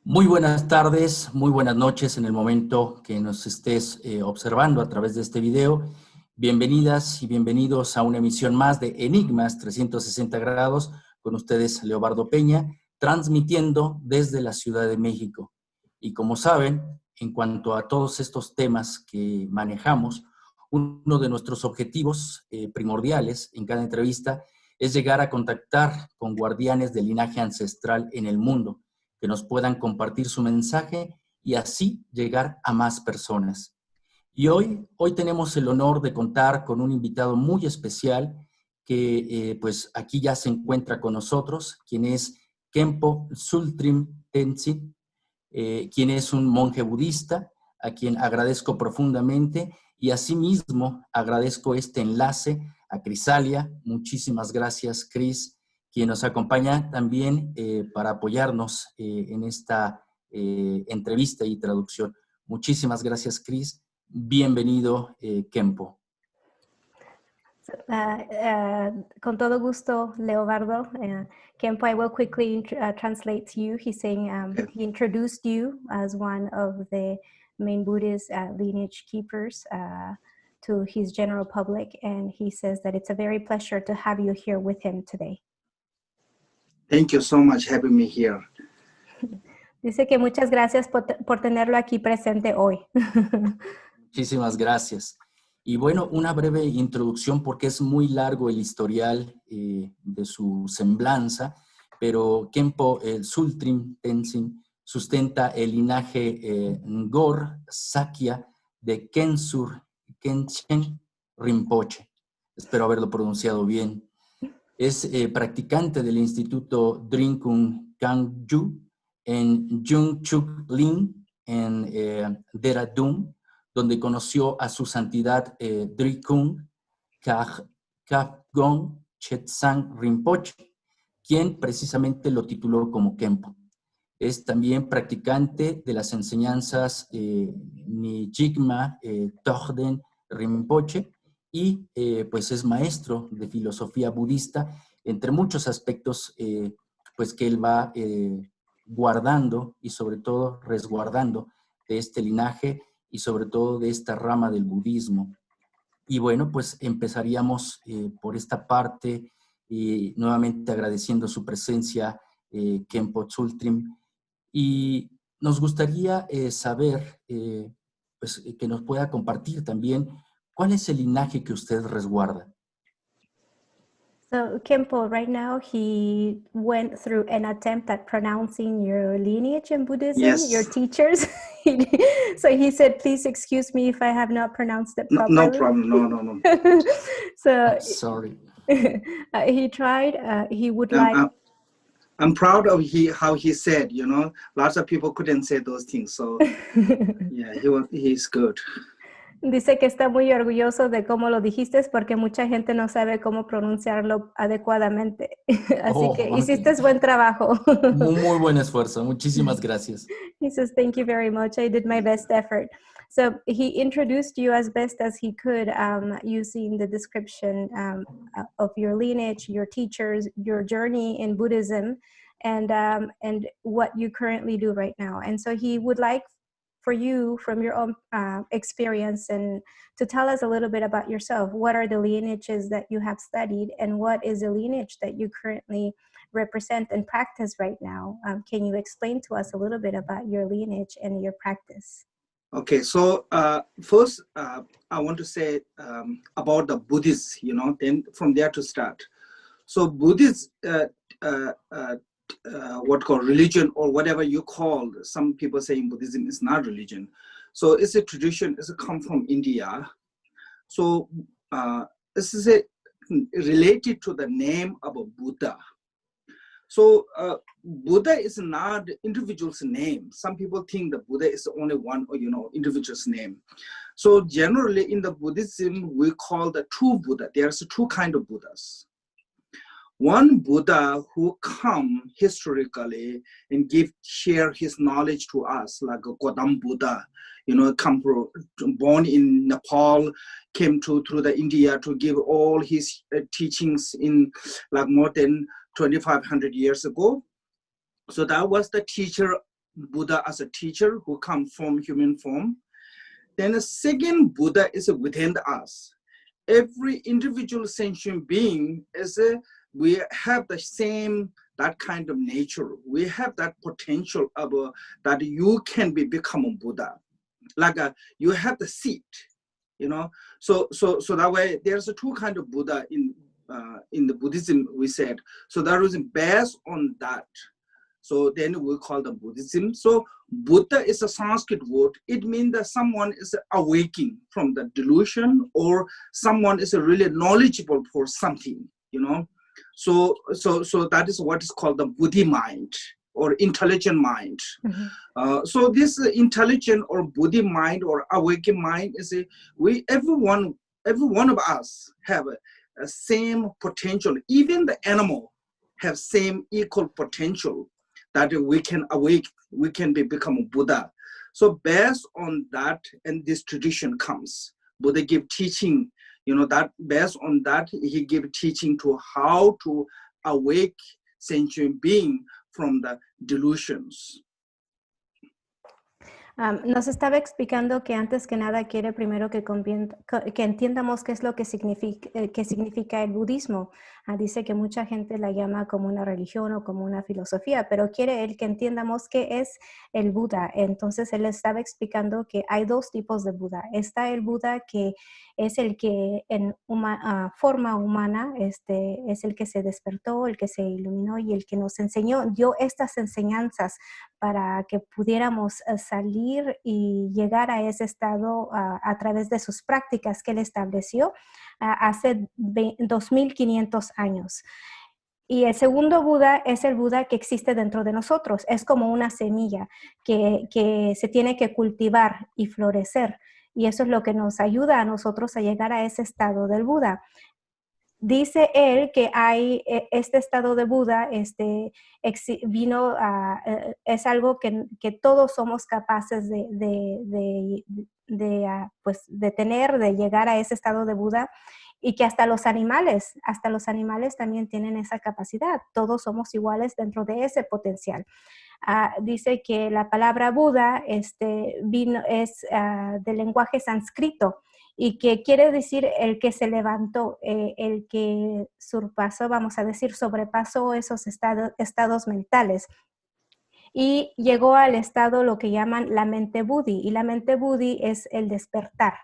Muy buenas tardes, muy buenas noches en el momento que nos estés observando a través de este video. Bienvenidas y bienvenidos a una emisión más de Enigmas 360 grados con ustedes, Leobardo Peña, transmitiendo desde la Ciudad de México. Y como saben, en cuanto a todos estos temas que manejamos, uno de nuestros objetivos primordiales en cada entrevista es llegar a contactar con guardianes del linaje ancestral en el mundo, que nos puedan compartir su mensaje y así llegar a más personas. Y hoy tenemos el honor de contar con un invitado muy especial que pues aquí ya se encuentra con nosotros, quien es Khenpo Tsultrim Tenzin, quien es un monje budista, a quien agradezco profundamente y asimismo agradezco este enlace a Crisalia. Muchísimas gracias, Cris, quien nos acompaña también para apoyarnos en esta entrevista y traducción. Muchísimas gracias, Cris. Bienvenido, Khenpo. Con todo gusto, Leobardo. Khenpo, I will quickly translate to you. He's saying he introduced you as one of the main Buddhist lineage keepers to his general public, and he says that it's a very pleasure to have you here with him today. Thank you so much for having me here. Dice que muchas gracias por tenerlo aquí presente hoy. Muchísimas gracias. Y bueno, una breve introducción porque es muy largo el historial de su semblanza, pero Khenpo Tsultrim Tenzin sustenta el linaje Ngor Sakya de Khensur Khenchen Rinpoche. Espero haberlo pronunciado bien. Es practicante del Instituto Drinkung Kangyu en Jungchuk Lin, en Dehradun, donde conoció a su santidad Drikung Kagong Chetsang Rinpoche, quien precisamente lo tituló como Khenpo. Es también practicante de las enseñanzas Nyingma Togden Rinpoche y pues es maestro de filosofía budista, entre muchos aspectos pues que él va guardando y sobre todo resguardando de este linaje y sobre todo de esta rama del budismo. Y bueno, pues empezaríamos por esta parte, nuevamente agradeciendo su presencia, Khenpo Tsultrim, y nos gustaría saber, pues, que nos pueda compartir también cuál es el linaje que usted resguarda. So Khenpo, right now, he went through an attempt at pronouncing your lineage in Buddhism, Yes. your teachers. So he said, please excuse me if I have not pronounced it properly. No problem. No. So Sorry. he tried, he would like... I'm proud of how he said, you know, lots of people couldn't say those things. So yeah, he's good. Dice que está muy orgulloso de cómo lo dijiste porque mucha gente no sabe cómo pronunciarlo adecuadamente. Así que hiciste buen trabajo. Muy buen esfuerzo. Muchísimas gracias. He says, thank you very much. I did my best effort. So he introduced you as best as he could using the description of your lineage, your teachers, your journey in Buddhism, and what you currently do right now. And so he would like for you, from your own experience, and to tell us a little bit about yourself. What are the lineages that you have studied, and what is the lineage that you currently represent and practice right now? Can you explain to us a little bit about your lineage and your practice? Okay, so first I want to say about the Buddhists, you know, then from there to start. So Buddhists, what called religion or whatever you call, some people saying Buddhism is not religion. So it's a tradition, it's come from India. So this is related to the name of a Buddha. So Buddha is not individual's name. Some people think the Buddha is only one, you know, individual's name. So generally in the Buddhism, we call the two Buddha. There's two kinds of Buddhas. One Buddha who come historically and share his knowledge to us, like a Gautama Buddha, you know, born in Nepal, came through the India to give all his teachings in like more than 2,500 years ago. So that was the teacher Buddha as a teacher who come from human form. Then the second Buddha is within us. Every individual sentient being we have the same, that kind of nature. We have that potential of that you can become a Buddha. Like you have the seed, you know. So that way there's two kind of Buddha in the Buddhism, we said. So that was based on that. So then we call them Buddhism. So Buddha is a Sanskrit word. It means that someone is awaking from the delusion, or someone is really knowledgeable for something, you know. So that is what is called the Buddhi mind or intelligent mind. Mm-hmm. So this intelligent or Buddhi mind or awakened mind is every one of us have a same potential. Even the animal have same equal potential that we can awake, we can become a Buddha. So based on that, and this tradition comes, Buddha give teaching, you know, that based on that, he give teaching to how to awake sentient being from the delusions. Nos estaba explicando que antes que nada quiere primero que entiendamos qué es lo que significa el budismo. Dice que mucha gente la llama como una religión o como una filosofía, pero quiere él que entiendamos qué es el Buda. Entonces él estaba explicando que hay dos tipos de Buda. Está el Buda que es el que en forma humana es el que se despertó, el que se iluminó y el que nos enseñó, dio estas enseñanzas para que pudiéramos salir y llegar a ese estado a través de sus prácticas que él estableció hace 2500 años. Y el segundo Buda es el Buda que existe dentro de nosotros. Es como una semilla que se tiene que cultivar y florecer. Y eso es lo que nos ayuda a nosotros a llegar a ese estado del Buda. Dice él que hay este estado de Buda, es algo que todos somos capaces de tener, de llegar a ese estado de Buda, y que hasta los animales también tienen esa capacidad. Todos somos iguales dentro de ese potencial. Dice que la palabra Buda es del lenguaje sánscrito, y que quiere decir el que se levantó, el que surpasó, vamos a decir, sobrepasó esos estados mentales. Y llegó al estado lo que llaman la mente Buddhi, y la mente Buddhi es el despertar.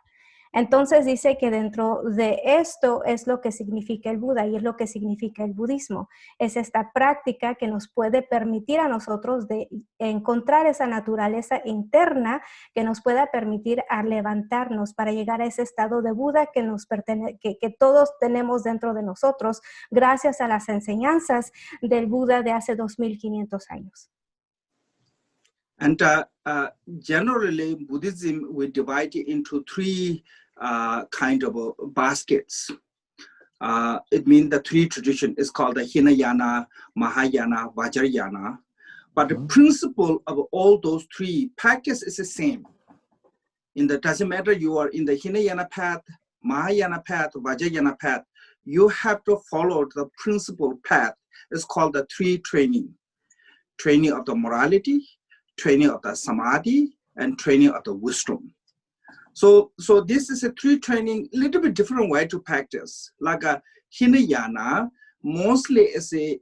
Entonces dice que dentro de esto es lo que significa el Buda y es lo que significa el budismo. Es esta práctica que nos puede permitir a nosotros de encontrar esa naturaleza interna que nos pueda permitir a levantarnos para llegar a ese estado de Buda que todos tenemos dentro de nosotros gracias a las enseñanzas del Buda de hace 2500 años. And generally, Buddhism we divide it into three kind of baskets. It means the three traditions is called the Hinayana, Mahayana, Vajrayana. But the principle of all those three practice is the same. Doesn't matter you are in the Hinayana path, Mahayana path, Vajrayana path, you have to follow the principal path. It's called the three training. Training of the morality, training of the samadhi, and training of the wisdom. So this is a three training, little bit different way to practice. Like a Hinayana, mostly is a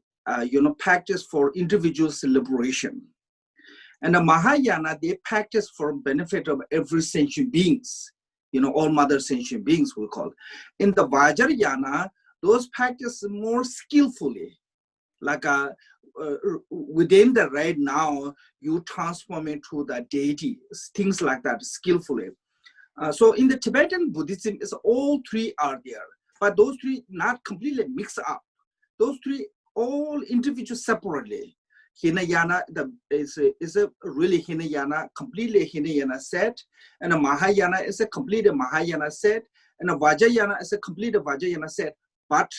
practice for individual's liberation. And the Mahayana, they practice for benefit of every sentient beings, all mother sentient beings we call. In the Vajrayana, those practice more skillfully. Like within the right now, you transform into the deity, things like that, skillfully. So in the Tibetan Buddhism, all three are there, but those three not completely mixed up. Those three all individual separately. Hinayana is a really Hinayana, completely Hinayana set, and a Mahayana is a complete Mahayana set, and a Vajrayana is a complete Vajrayana set. But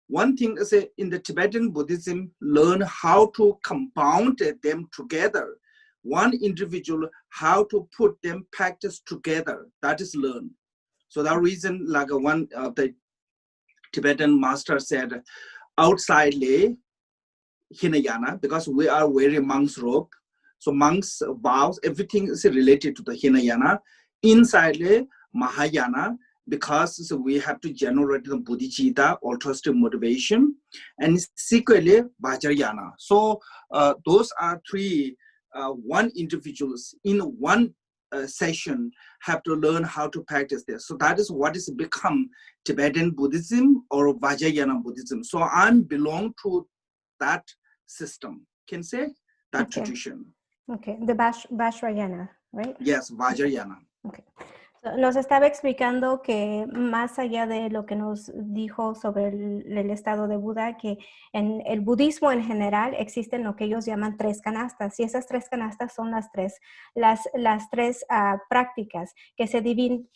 one thing is in the Tibetan Buddhism, learn how to compound them together. One individual, how to put them practice together. That is learn. So that reason, like one of the Tibetan master said, outside lay Hinayana, because we are wearing monk's robe. So monks, vows, everything is related to the Hinayana. Inside the Mahayana, because so we have to generate the bodhicitta, altruistic motivation, and secretly Vajrayana. So those are three, one individuals in one session have to learn how to practice this. So that is what is become Tibetan Buddhism or Vajrayana Buddhism. So I belong to that system, can say, that tradition. Okay, the Vajrayana, right? Yes, Vajrayana. Okay. So, nos estaba explicando que más allá de lo que nos dijo sobre el estado de Buda, que en el budismo en general existen lo que ellos llaman 3 canastas, y esas 3 canastas son las tres prácticas que se dividen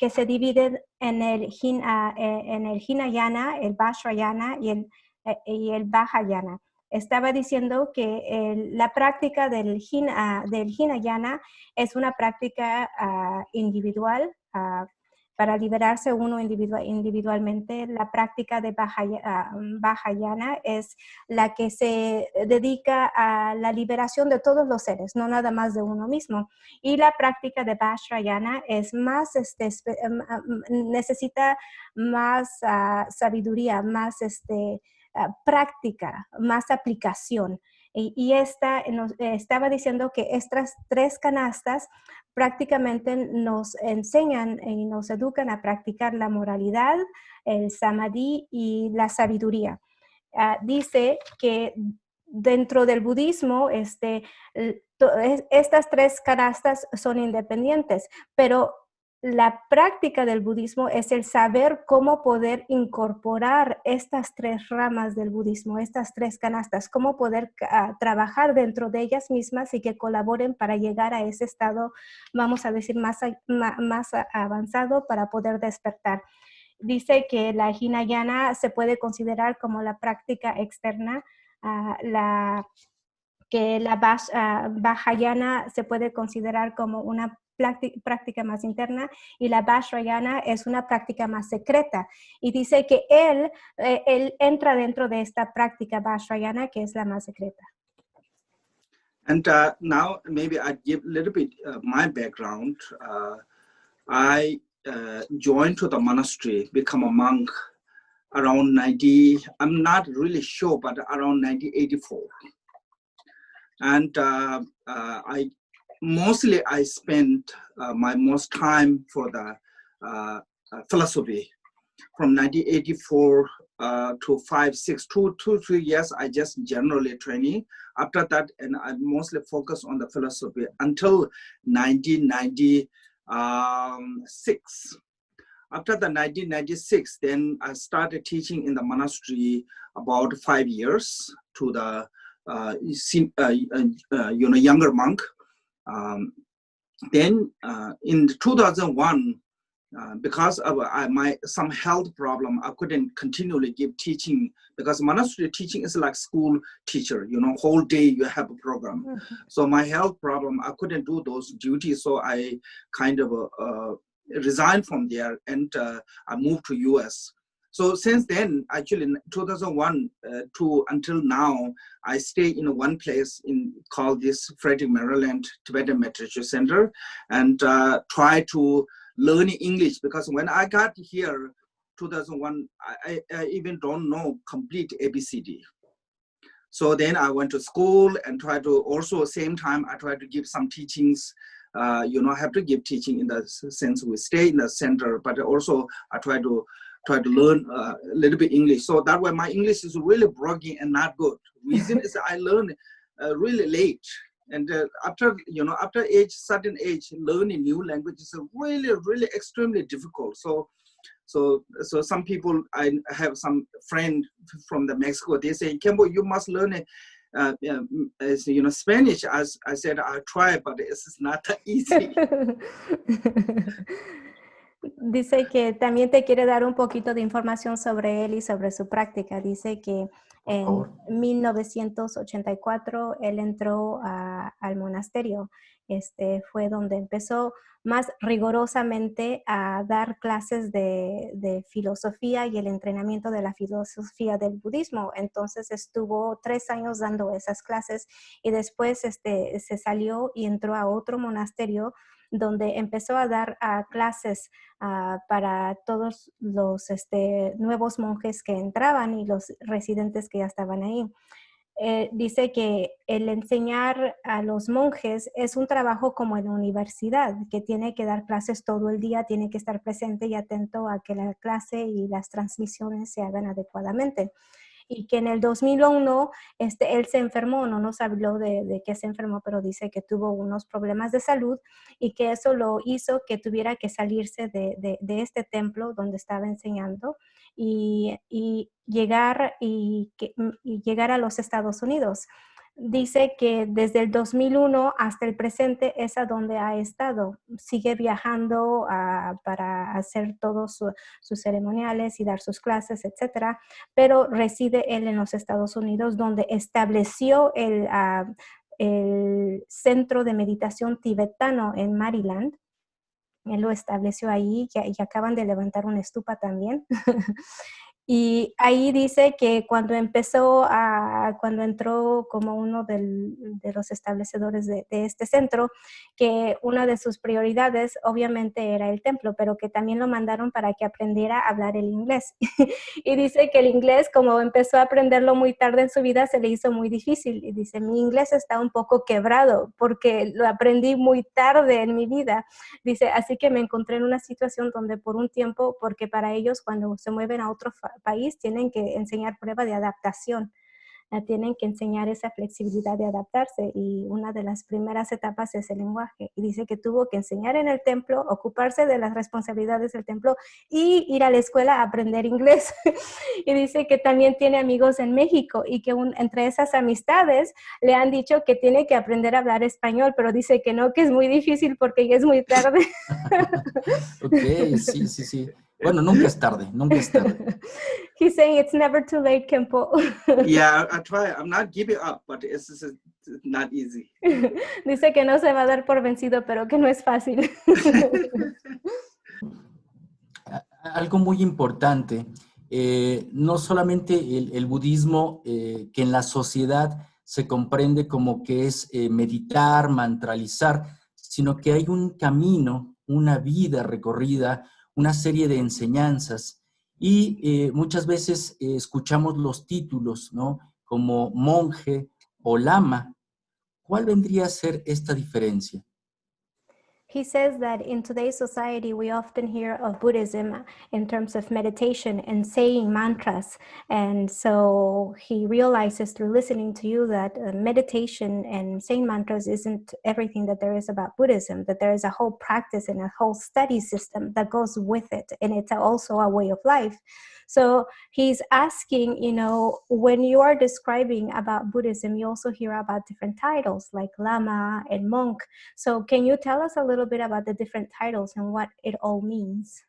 en el Hinayana, el Vajrayana y el Vajrayana. Estaba diciendo que la práctica del Hinayana es una práctica individual, para liberarse uno individualmente. La práctica de Vajrayana es la que se dedica a la liberación de todos los seres, no nada más de uno mismo. Y la práctica de Vajrayana es más, necesita más sabiduría, más práctica, más aplicación. Y esta nos estaba diciendo que estas 3 canastas prácticamente nos enseñan y nos educan a practicar la moralidad, el samadhi y la sabiduría. Dice que dentro del budismo estas 3 canastas son independientes, pero la práctica del budismo es el saber cómo poder incorporar estas 3 ramas del budismo, estas 3 canastas, cómo poder trabajar dentro de ellas mismas y que colaboren para llegar a ese estado, vamos a decir, más avanzado para poder despertar. Dice que la Hinayana se puede considerar como la práctica externa, que la Vajrayana se puede considerar como una práctica más interna, y la Vajrayana es una práctica más secreta. Y dice que él entra dentro de esta práctica Vajrayana, que es la más secreta. And now maybe I give a little bit my background. I joined to the monastery, become a monk around 90, I'm not really sure, but around 1984. And I spent my most time for the philosophy. From 1984 to 3 years, I just generally training. After that, and I mostly focus on the philosophy until 1996. After the 1996, then I started teaching in the monastery about 5 years to the younger monk. Then in 2001, because of some health problem, I couldn't continually give teaching, because monastery teaching is like school teacher, whole day you have a program. Mm-hmm. So my health problem, I couldn't do those duties. So I kind of resigned from there, and I moved to US. So since then, actually in 2001 to until now, I stay in one place called this Frederick, Maryland Tibetan Meditation Center, and try to learn English, because when I got here 2001, I even don't know complete ABCD. So then I went to school and try to also same time I try to give some teachings. I have to give teaching in the sense we stay in the center, but also I try to learn a little bit English. So that way my English is really broken and not good. Reason is I learned really late. And after certain age, learning new languages is really, really extremely difficult. So some people, I have some friend from Mexico, they say, Khenpo, you must learn Spanish. As I said, I try, but it's not that easy. Dice que también te quiere dar un poquito de información sobre él y sobre su práctica. Dice que En 1984 él entró al monasterio. Fue donde empezó más rigurosamente a dar clases de filosofía y el entrenamiento de la filosofía del budismo. Entonces estuvo 3 años dando esas clases y después se salió y entró a otro monasterio donde empezó a dar clases para todos los nuevos monjes que entraban y los residentes que ya estaban ahí. Dice que el enseñar a los monjes es un trabajo como en la universidad, que tiene que dar clases todo el día, tiene que estar presente y atento a que la clase y las transmisiones se hagan adecuadamente. Y que en el 2001 él se enfermó, no nos habló de qué se enfermó, pero dice que tuvo unos problemas de salud y que eso lo hizo que tuviera que salirse de este templo donde estaba enseñando y llegar a los Estados Unidos. Dice que desde el 2001 hasta el presente es a donde ha estado. Sigue viajando para hacer todos sus ceremoniales y dar sus clases, etcétera, pero reside él en los Estados Unidos, donde estableció el centro de meditación tibetano en Maryland. Él lo estableció ahí y acaban de levantar una estupa también. Y ahí dice que cuando entró como uno de los establecedores de este centro, que una de sus prioridades obviamente era el templo, pero que también lo mandaron para que aprendiera a hablar el inglés. Y dice que el inglés, como empezó a aprenderlo muy tarde en su vida, se le hizo muy difícil. Y dice, mi inglés está un poco quebrado porque lo aprendí muy tarde en mi vida. Dice, así que me encontré en una situación donde por un tiempo, porque para ellos cuando se mueven a otro país tienen que enseñar prueba de adaptación, tienen que enseñar esa flexibilidad de adaptarse y una de las primeras etapas es el lenguaje. Y dice que tuvo que enseñar en el templo, ocuparse de las responsabilidades del templo y ir a la escuela a aprender inglés. Y dice que también tiene amigos en México y que entre esas amistades le han dicho que tiene que aprender a hablar español, pero dice que no, que es muy difícil porque ya es muy tarde. Ok, sí, sí, sí. Bueno, nunca es tarde, nunca es tarde. He's saying it's never too late, Kempo. Yeah, I try. I'm not giving up, but it's not easy. Dice que no se va a dar por vencido, pero que no es fácil. Algo muy importante, no solamente el budismo que en la sociedad se comprende como que es meditar, mantralizar, sino que hay un camino, una vida recorrida, una serie de enseñanzas y muchas veces escuchamos los títulos, ¿no? Como monje o lama. ¿Cuál vendría a ser esta diferencia? He says that in today's society, we often hear of Buddhism in terms of meditation and saying mantras. And so he realizes through listening to you that meditation and saying mantras isn't everything that there is about Buddhism, that there is a whole practice and a whole study system that goes with it. And it's also a way of life. So he's asking, when you are describing about Buddhism, you also hear about different titles like Lama and monk. So can you tell us a little bit about the different titles and what it all means?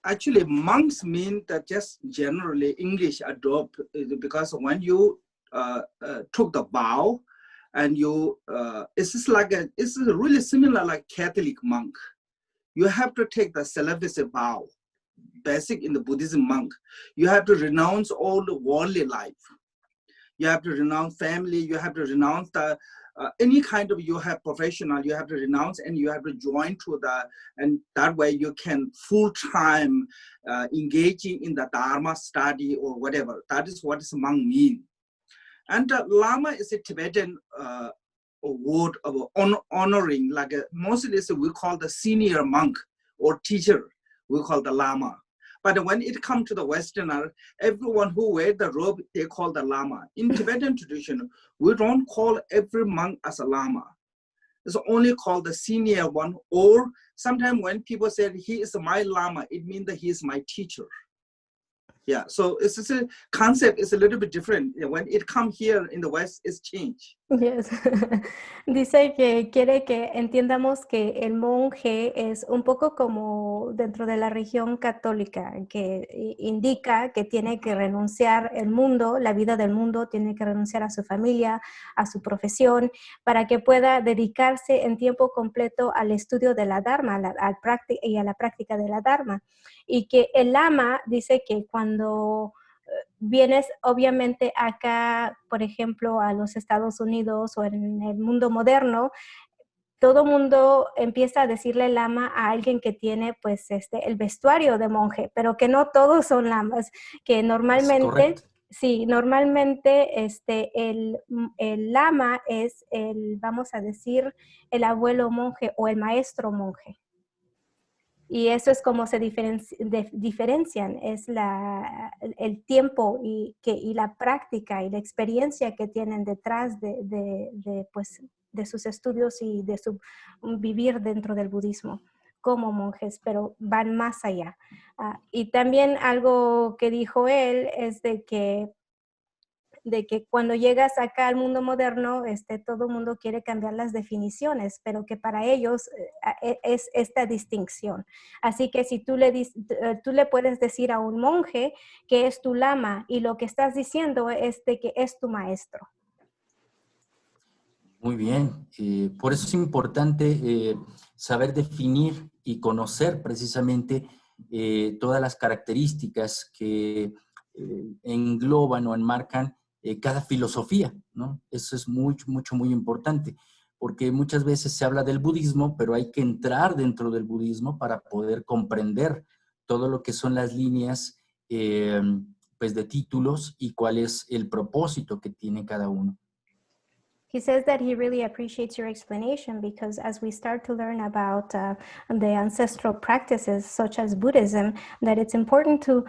Actually, monks mean that just generally English adopt, because when you took the vow and you, it's really similar like Catholic monk. You have to take the celibacy vow. Basic in the Buddhism monk, you have to renounce all the worldly life. You have to renounce family. You have to renounce the any kind of you have professional. You have to renounce and you have to join to and that way you can full time engaging in the Dharma study or whatever. That is what monk mean. And Lama is a Tibetan word of honoring, like mostly we call the senior monk or teacher. We call the Lama. But when it comes to the Westerner, everyone who wears the robe, they call the Lama. In Tibetan tradition, we don't call every monk as a Lama. It's only called the senior one, or sometimes when people say he is my Lama, it means that he is my teacher. Yeah, so it's a concept is a little bit different. When it comes here in the West, it's changed. Yes. Dice que quiere que entiendamos que el monje es un poco como dentro de la religión católica, que indica que tiene que renunciar el mundo, la vida del mundo, tiene que renunciar a su familia, a su profesión, para que pueda dedicarse en tiempo completo al estudio de la Dharma y a la práctica de la Dharma. Y que el lama dice que cuando vienes obviamente acá, por ejemplo, a los Estados Unidos o en el mundo moderno, todo mundo empieza a decirle lama a alguien que tiene pues el vestuario de monje, pero que no todos son lamas, que Es normalmente, correcto. sí, normalmente el lama es vamos a decir, el abuelo monje o el maestro monje. Y eso es como se diferencian, es el tiempo y la práctica y la experiencia que tienen detrás pues, de sus estudios y de su vivir dentro del budismo como monjes, pero van más allá. Y también algo que dijo él es de que cuando llegas acá al mundo moderno, todo el mundo quiere cambiar las definiciones, pero que para ellos es esta distinción. Así que si tú le puedes decir a un monje que es tu lama y lo que estás diciendo es de que es tu maestro. Muy bien. Por eso es importante saber definir y conocer precisamente todas las características que engloban o enmarcan cada filosofía, ¿no? Eso es muy importante, porque muchas veces se habla del budismo, pero hay que entrar dentro del budismo para poder comprender todo lo que son las líneas pues de títulos y cuál es el propósito que tiene cada uno. He says that he really appreciates your explanation because as we start to learn about the ancestral practices such as Buddhism, that it's important to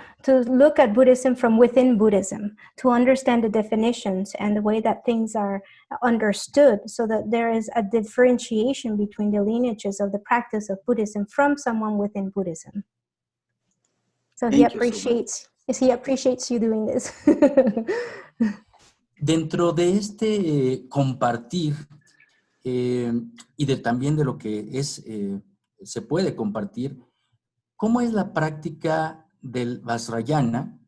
look at Buddhism from within Buddhism, to understand the definitions and the way that things are understood so that there is a differentiation between the lineages of the practice of Buddhism from someone within Buddhism. So Thank you so much. he appreciates you doing this. Dentro de este compartir y también de lo que se puede compartir, ¿cómo es la práctica del Vajrayana,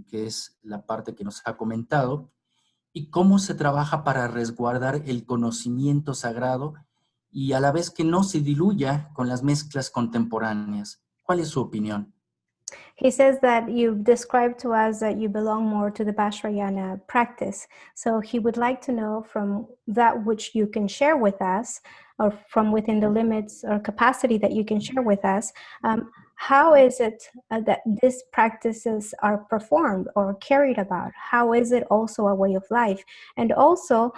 que es la parte que nos ha comentado, y cómo se trabaja para resguardar el conocimiento sagrado y a la vez que no se diluya con las mezclas contemporáneas? ¿Cuál es su opinión? He says that you've described to us that you belong more to the Vajrayana practice. So he would like to know from that which you can share with us, or from within the limits or capacity that you can share with us, how is it that these practices are performed or carried about? How is it also a way of life? And also,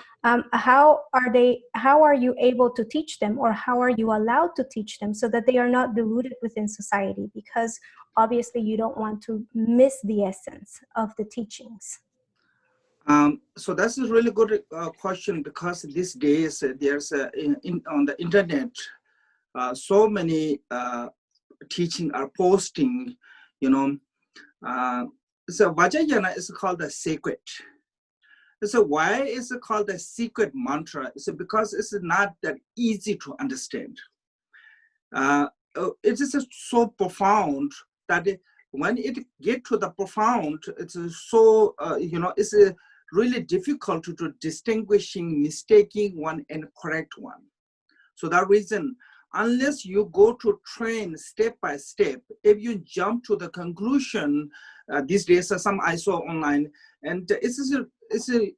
how are you able to teach them, or how are you allowed to teach them so that they are not diluted within society? Because obviously you don't want to miss the essence of the teachings. So that's a really good question, because these days there's on the internet so many teaching are posting, so Vajrayana is called the sacred. So why is it called the secret mantra? So because it's not that easy to understand. It is so profound that when it get to the profound, it's so, it's really difficult to distinguishing, mistaking one and correct one. So that reason, unless you go to train step by step, if you jump to the conclusion, these days some I saw online, and it's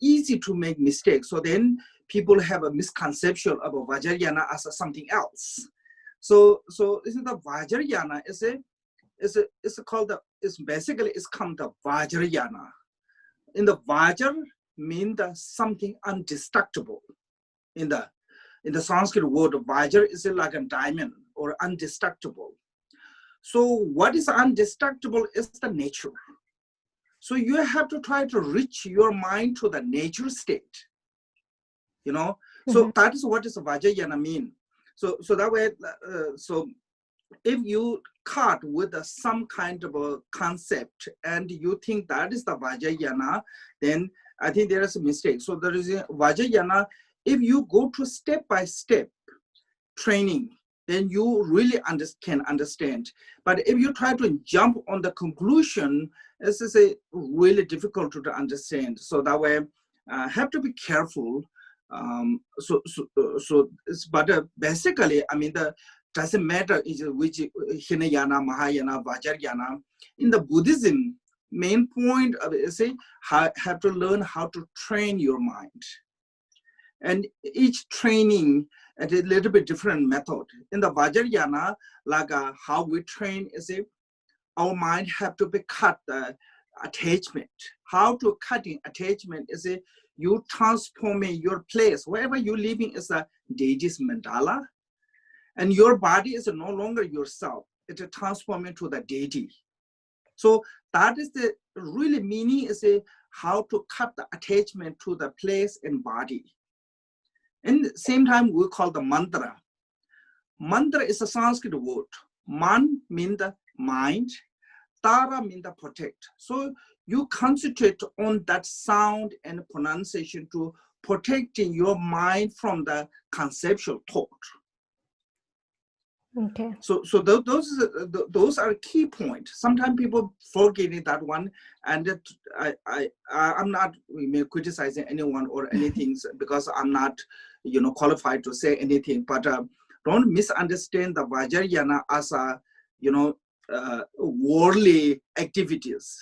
easy to make mistakes. So then people have a misconception about Vajrayana as something else. So isn't the Vajrayana it's called it's called the Vajrayana. In the Vajra mean the something indestructible. In the Sanskrit word, Vajra is like a diamond or indestructible. So what is indestructible is the nature. So you have to try to reach your mind to the nature state. So that is what is Vajrayana mean. So that way, so if you caught with some kind of a concept and you think that is the Vajrayana, then I think there is a mistake. So there is a Vajrayana. If you go to step-by-step training, then you really can understand. But if you try to jump on the conclusion, this is a really difficult to understand. So that way, have to be careful. But basically, I mean, doesn't matter is which Hinayana, Mahayana, Vajrayana. In the Buddhism, main point of it is have to learn how to train your mind. And each training at a little bit different method. In the Vajrayana, like how we train is our mind have to be cut the attachment. How to cutting attachment is you transforming your place. Wherever you're living is a deity's mandala. And your body is no longer yourself. It is transforming to the deity. So that is the really meaning is how to cut the attachment to the place and body. And at the same time, we call the mantra. Mantra is a Sanskrit word. Man means the mind. Tara means the protect. So you concentrate on that sound and pronunciation to protecting your mind from the conceptual thought. Okay. So those are key points. Sometimes people forget that one, and I'm not criticizing anyone or anything because I'm not qualified to say anything. But don't misunderstand the Vajrayana as a worldly activities.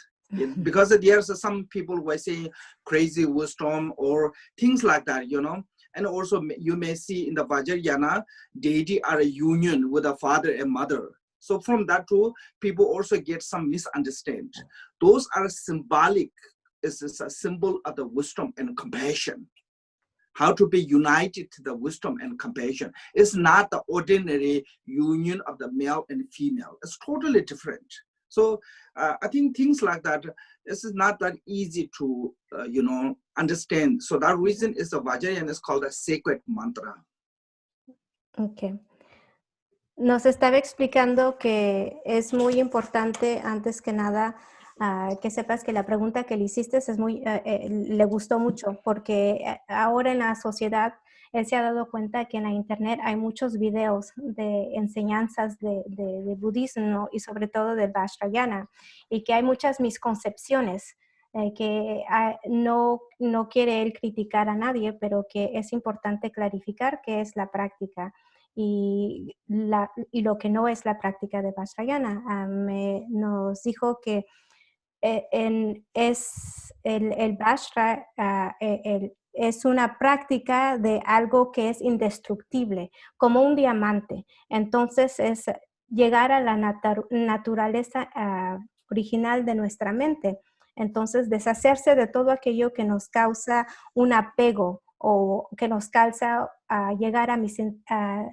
Because there's some people who are saying crazy wisdom or things like that, And also you may see in the Vajrayana, deity are a union with a father and mother. So from that too, people also get some misunderstand. Those are symbolic, it's a symbol of the wisdom and compassion. How to be united to the wisdom and compassion. It's not the ordinary union of the male and female. It's totally different. So I think things like that, this is not that easy to, understand. So that reason is the Vajrayana is called a sacred mantra. Okay. Nos estaba explicando que es muy importante, antes que nada, que sepas que la pregunta que le hiciste es le gustó mucho, porque ahora en la sociedad él se ha dado cuenta que en la internet hay muchos videos de enseñanzas de budismo y sobre todo del Vajrayana, y que hay muchas misconcepciones, que no quiere él criticar a nadie, pero que es importante clarificar qué es la práctica y lo que no es la práctica de Vajrayana. Nos dijo que el Vajra es una práctica de algo que es indestructible, como un diamante. Entonces es llegar a la naturaleza original de nuestra mente. Entonces deshacerse de todo aquello que nos causa un apego o que nos causa llegar a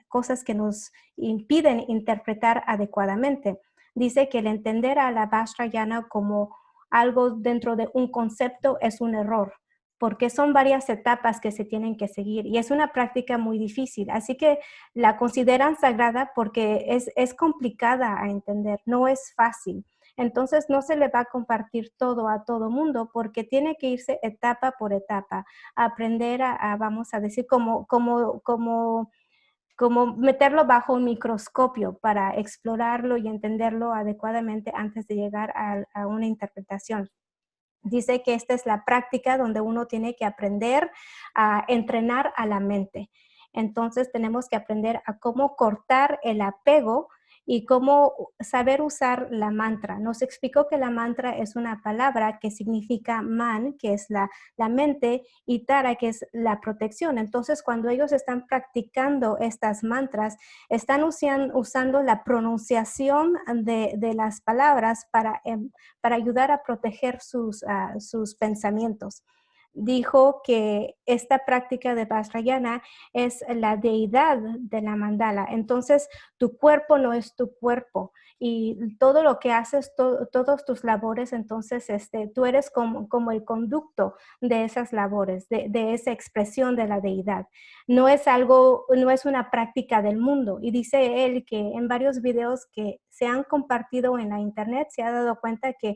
cosas que nos impiden interpretar adecuadamente. Dice que el entender a la Vajrayana como algo dentro de un concepto es un error, porque son varias etapas que se tienen que seguir y es una práctica muy difícil. Así que la consideran sagrada porque es complicada a entender, no es fácil. Entonces no se le va a compartir todo a todo mundo porque tiene que irse etapa por etapa, aprender vamos a decir, como meterlo bajo un microscopio para explorarlo y entenderlo adecuadamente antes de llegar a una interpretación. Dice que esta es la práctica donde uno tiene que aprender a entrenar a la mente. Entonces tenemos que aprender a cómo cortar el apego y cómo saber usar la mantra. Nos explicó que la mantra es una palabra que significa man, que es la mente, y tara, que es la protección. Entonces, cuando ellos están practicando estas mantras, están usando la pronunciación de las palabras para ayudar a proteger sus pensamientos. Dijo que esta práctica de Vajrayana es la deidad de la mandala. Entonces, tu cuerpo no es tu cuerpo y todo lo que haces, todos tus labores, entonces tú eres como el conducto de esas labores, de esa expresión de la deidad. No es una práctica del mundo. Y dice él que en varios videos que se han compartido en la internet se ha dado cuenta que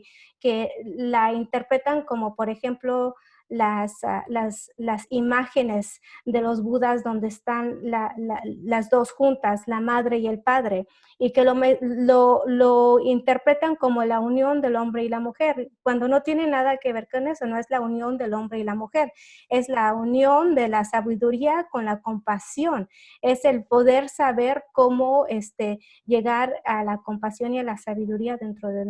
la interpretan como, por ejemplo, las imágenes de los Budas donde están las dos juntas, la madre y el padre, y que lo interpretan como la unión del hombre y la mujer, cuando no tiene nada que ver con eso. No es la unión del hombre y la mujer, es la unión de la sabiduría con la compasión, es el poder saber cómo llegar a la compasión y a la sabiduría dentro de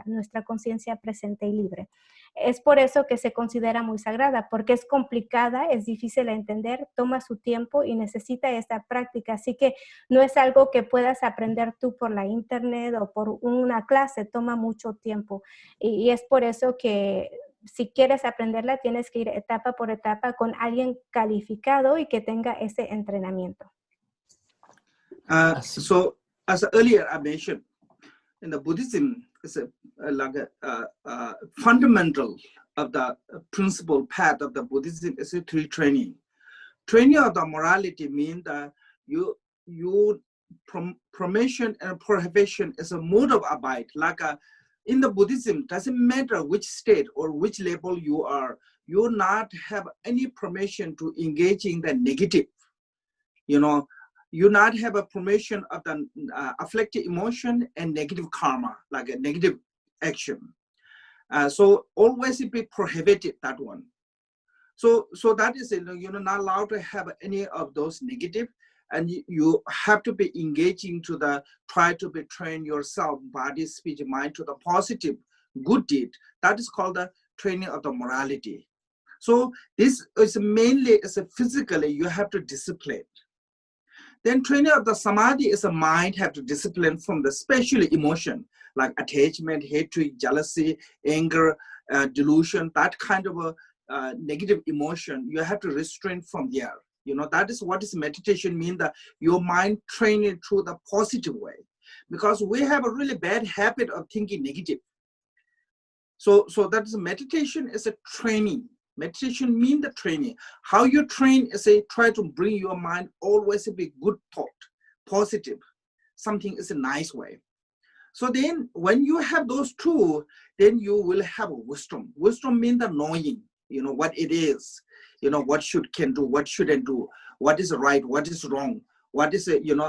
nuestra conciencia presente y libre. Es por eso que se considera muy sagrada, porque es complicada, es difícil de entender, toma su tiempo y necesita esta práctica. Así que no es algo que puedas aprender tú por la internet o por una clase, toma mucho tiempo. Y es por eso que si quieres aprenderla, tienes que ir etapa por etapa con alguien calificado y que tenga ese entrenamiento. So, as earlier I mentioned, in the Buddhism, it's like a fundamental of the principal path of the Buddhism is a three training. Training of the morality means that promotion and prohibition is a mode of abide. Like in the Buddhism, doesn't matter which state or which level you are, you not have any permission to engage in the negative. You not have a permission of the afflicted emotion and negative karma, like a negative action. So always be prohibited, that one. So that is, you're not allowed to have any of those negative, and you have to be engaging to try to be train yourself, body, speech, mind to the positive, good deed. That is called the training of the morality. So this is mainly physically, you have to discipline. Then training of the samadhi is a mind have to discipline from the special emotion, like attachment, hatred, jealousy, anger, delusion, that kind of a negative emotion. You have to restrain from there. That is what is meditation mean, that your mind training through the positive way. Because we have a really bad habit of thinking negative. So that is meditation is a training. Meditation means the training. How you train is try to bring your mind always be good thought, positive. Something is a nice way. So then when you have those two, then you will have wisdom. Wisdom means the knowing, what it is, what can do, what shouldn't do, what is right, what is wrong, what is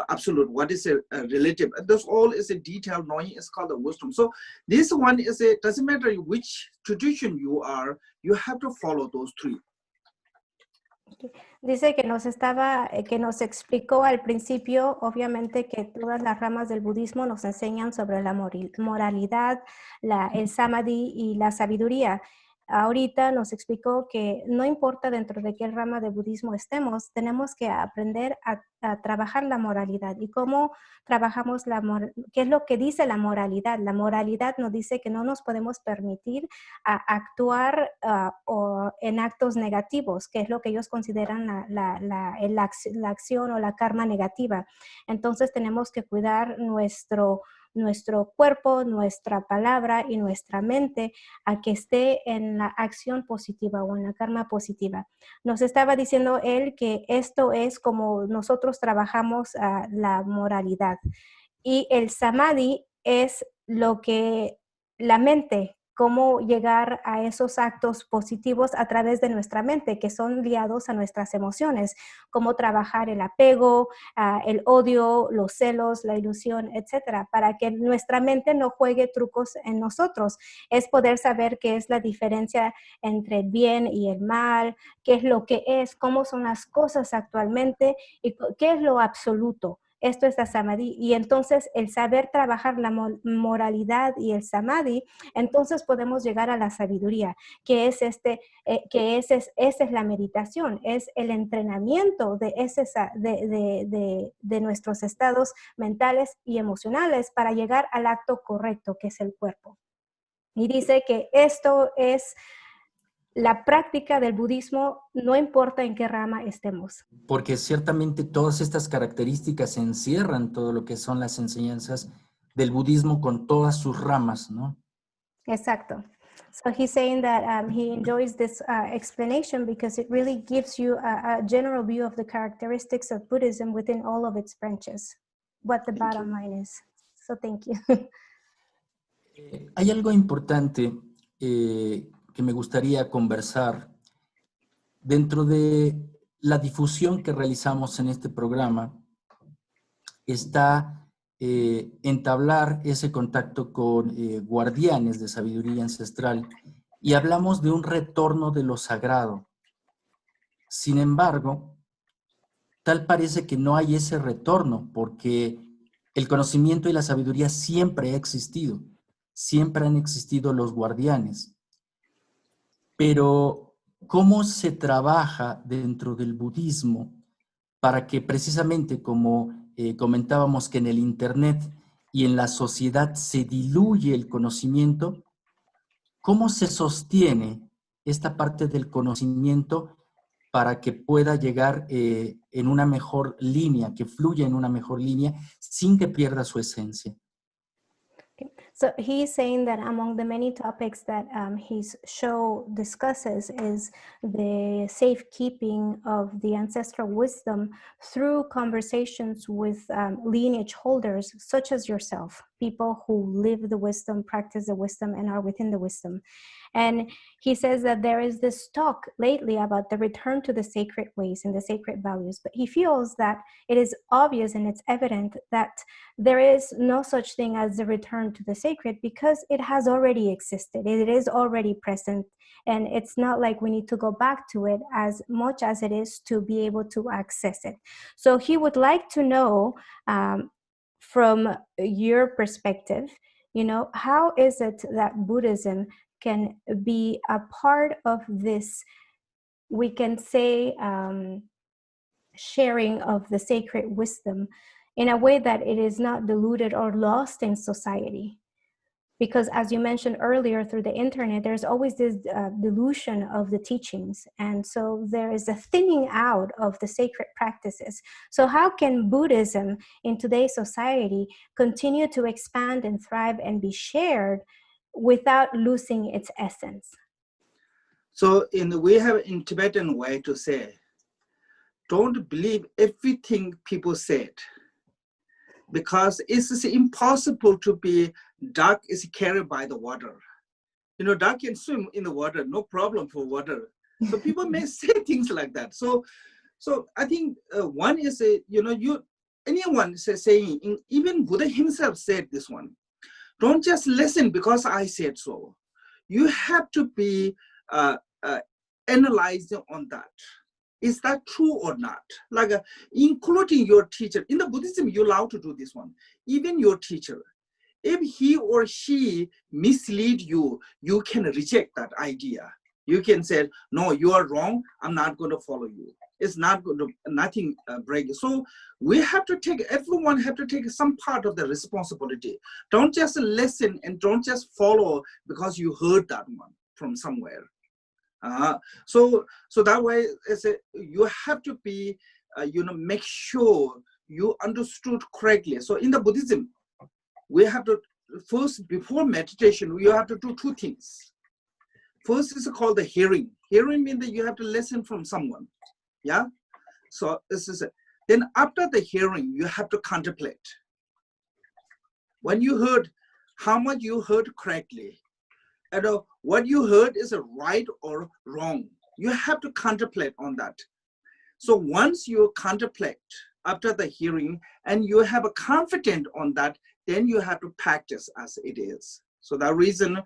absolute, what is relative. This all is a detailed knowing. It's called the wisdom. So this one is doesn't matter which tradition you are, you have to follow those three. Dice que nos explicó al principio, obviamente, que todas las ramas del budismo nos enseñan sobre la moralidad, el samadhi y la sabiduría. Ahorita nos explicó que no importa dentro de qué rama de budismo estemos, tenemos que aprender a trabajar la moralidad. ¿Y cómo trabajamos qué es lo que dice la moralidad? La moralidad nos dice que no nos podemos permitir actuar en actos negativos, que es lo que ellos consideran la acción o la karma negativa. Entonces tenemos que cuidar nuestro cuerpo, nuestra palabra y nuestra mente a que esté en la acción positiva o en la karma positiva. Nos estaba diciendo él que esto es como nosotros trabajamos la moralidad. Y el samadhi es lo que la mente, cómo llegar a esos actos positivos a través de nuestra mente, que son ligados a nuestras emociones, cómo trabajar el apego, el odio, los celos, la ilusión, etcétera, para que nuestra mente no juegue trucos en nosotros. Es poder saber qué es la diferencia entre el bien y el mal, qué es lo que es, cómo son las cosas actualmente y qué es lo absoluto. Esto es el samadhi. Y entonces el saber trabajar la moralidad y el samadhi, entonces podemos llegar a la sabiduría, que es esa es la meditación, es el entrenamiento de nuestros estados mentales y emocionales para llegar al acto correcto, que es el cuerpo. Y dice que esto es la práctica del budismo, no importa en qué rama estemos. Porque ciertamente todas estas características encierran todo lo que son las enseñanzas del budismo con todas sus ramas, ¿no? Exacto. So he's saying that he enjoys this explanation because it really gives you a general view of the characteristics of Buddhism within all of its branches, what the bottom line is. So thank you. Hay algo importante que me gustaría conversar Dentro de la difusión que realizamos en este programa está entablar ese contacto con guardianes de sabiduría ancestral y hablamos de un retorno de lo sagrado. Sin embargo, tal parece que no hay ese retorno porque el conocimiento y la sabiduría siempre ha existido, siempre han existido los guardianes. Pero, ¿cómo se trabaja dentro del budismo para que precisamente como comentábamos que en el Internet y en la sociedad se diluye el conocimiento, cómo se sostiene esta parte del conocimiento para que pueda llegar en una mejor línea, que fluya en una mejor línea sin que pierda su esencia? So he's saying that among the many topics that his show discusses is the safekeeping of the ancestral wisdom through conversations with lineage holders such as yourself, people who live the wisdom, practice the wisdom, and are within the wisdom. And he says that there is this talk lately about the return to the sacred ways and the sacred values, but he feels that it is obvious and it's evident that there is no such thing as the return to the sacred because it has already existed. It is already present. And it's not like we need to go back to it as much as it is to be able to access it. So he would like to know from your perspective, you know, how is it that Buddhism can be a part of this, we can say, sharing of the sacred wisdom in a way that it is not diluted or lost in society? Because as you mentioned earlier, through the internet, there's always this dilution of the teachings. And so there is a thinning out of the sacred practices. So how can Buddhism in today's society continue to expand and thrive and be shared without losing its essence? So we have in Tibetan way to say, don't believe everything people said, because it's impossible to be duck is carried by the water. You know, duck can swim in the water, no problem for water. So people may say things like that. So I think one is, anyone saying, even Buddha himself said this one, don't just listen because I said so. You have to be analyzing on that. Is that true or not? Like including your teacher. In the Buddhism, you're allowed to do this one. Even your teacher. If he or she mislead you, you can reject that idea. You can say, no, you are wrong. I'm not going to follow you. It's not going to, nothing break. So everyone have to take some part of the responsibility. Don't just listen and don't just follow because you heard that one from somewhere. So that way, you have to be, make sure you understood correctly. So in the Buddhism, we have to first, before meditation, you have to do two things. First is called the hearing. Hearing means that you have to listen from someone. Yeah. So this is it. Then after the hearing, you have to contemplate. When you heard, how much you heard correctly, and what you heard is right or wrong. You have to contemplate on that. So once you contemplate after the hearing and you have a confidence on that, then you have to practice as it is. So that reason,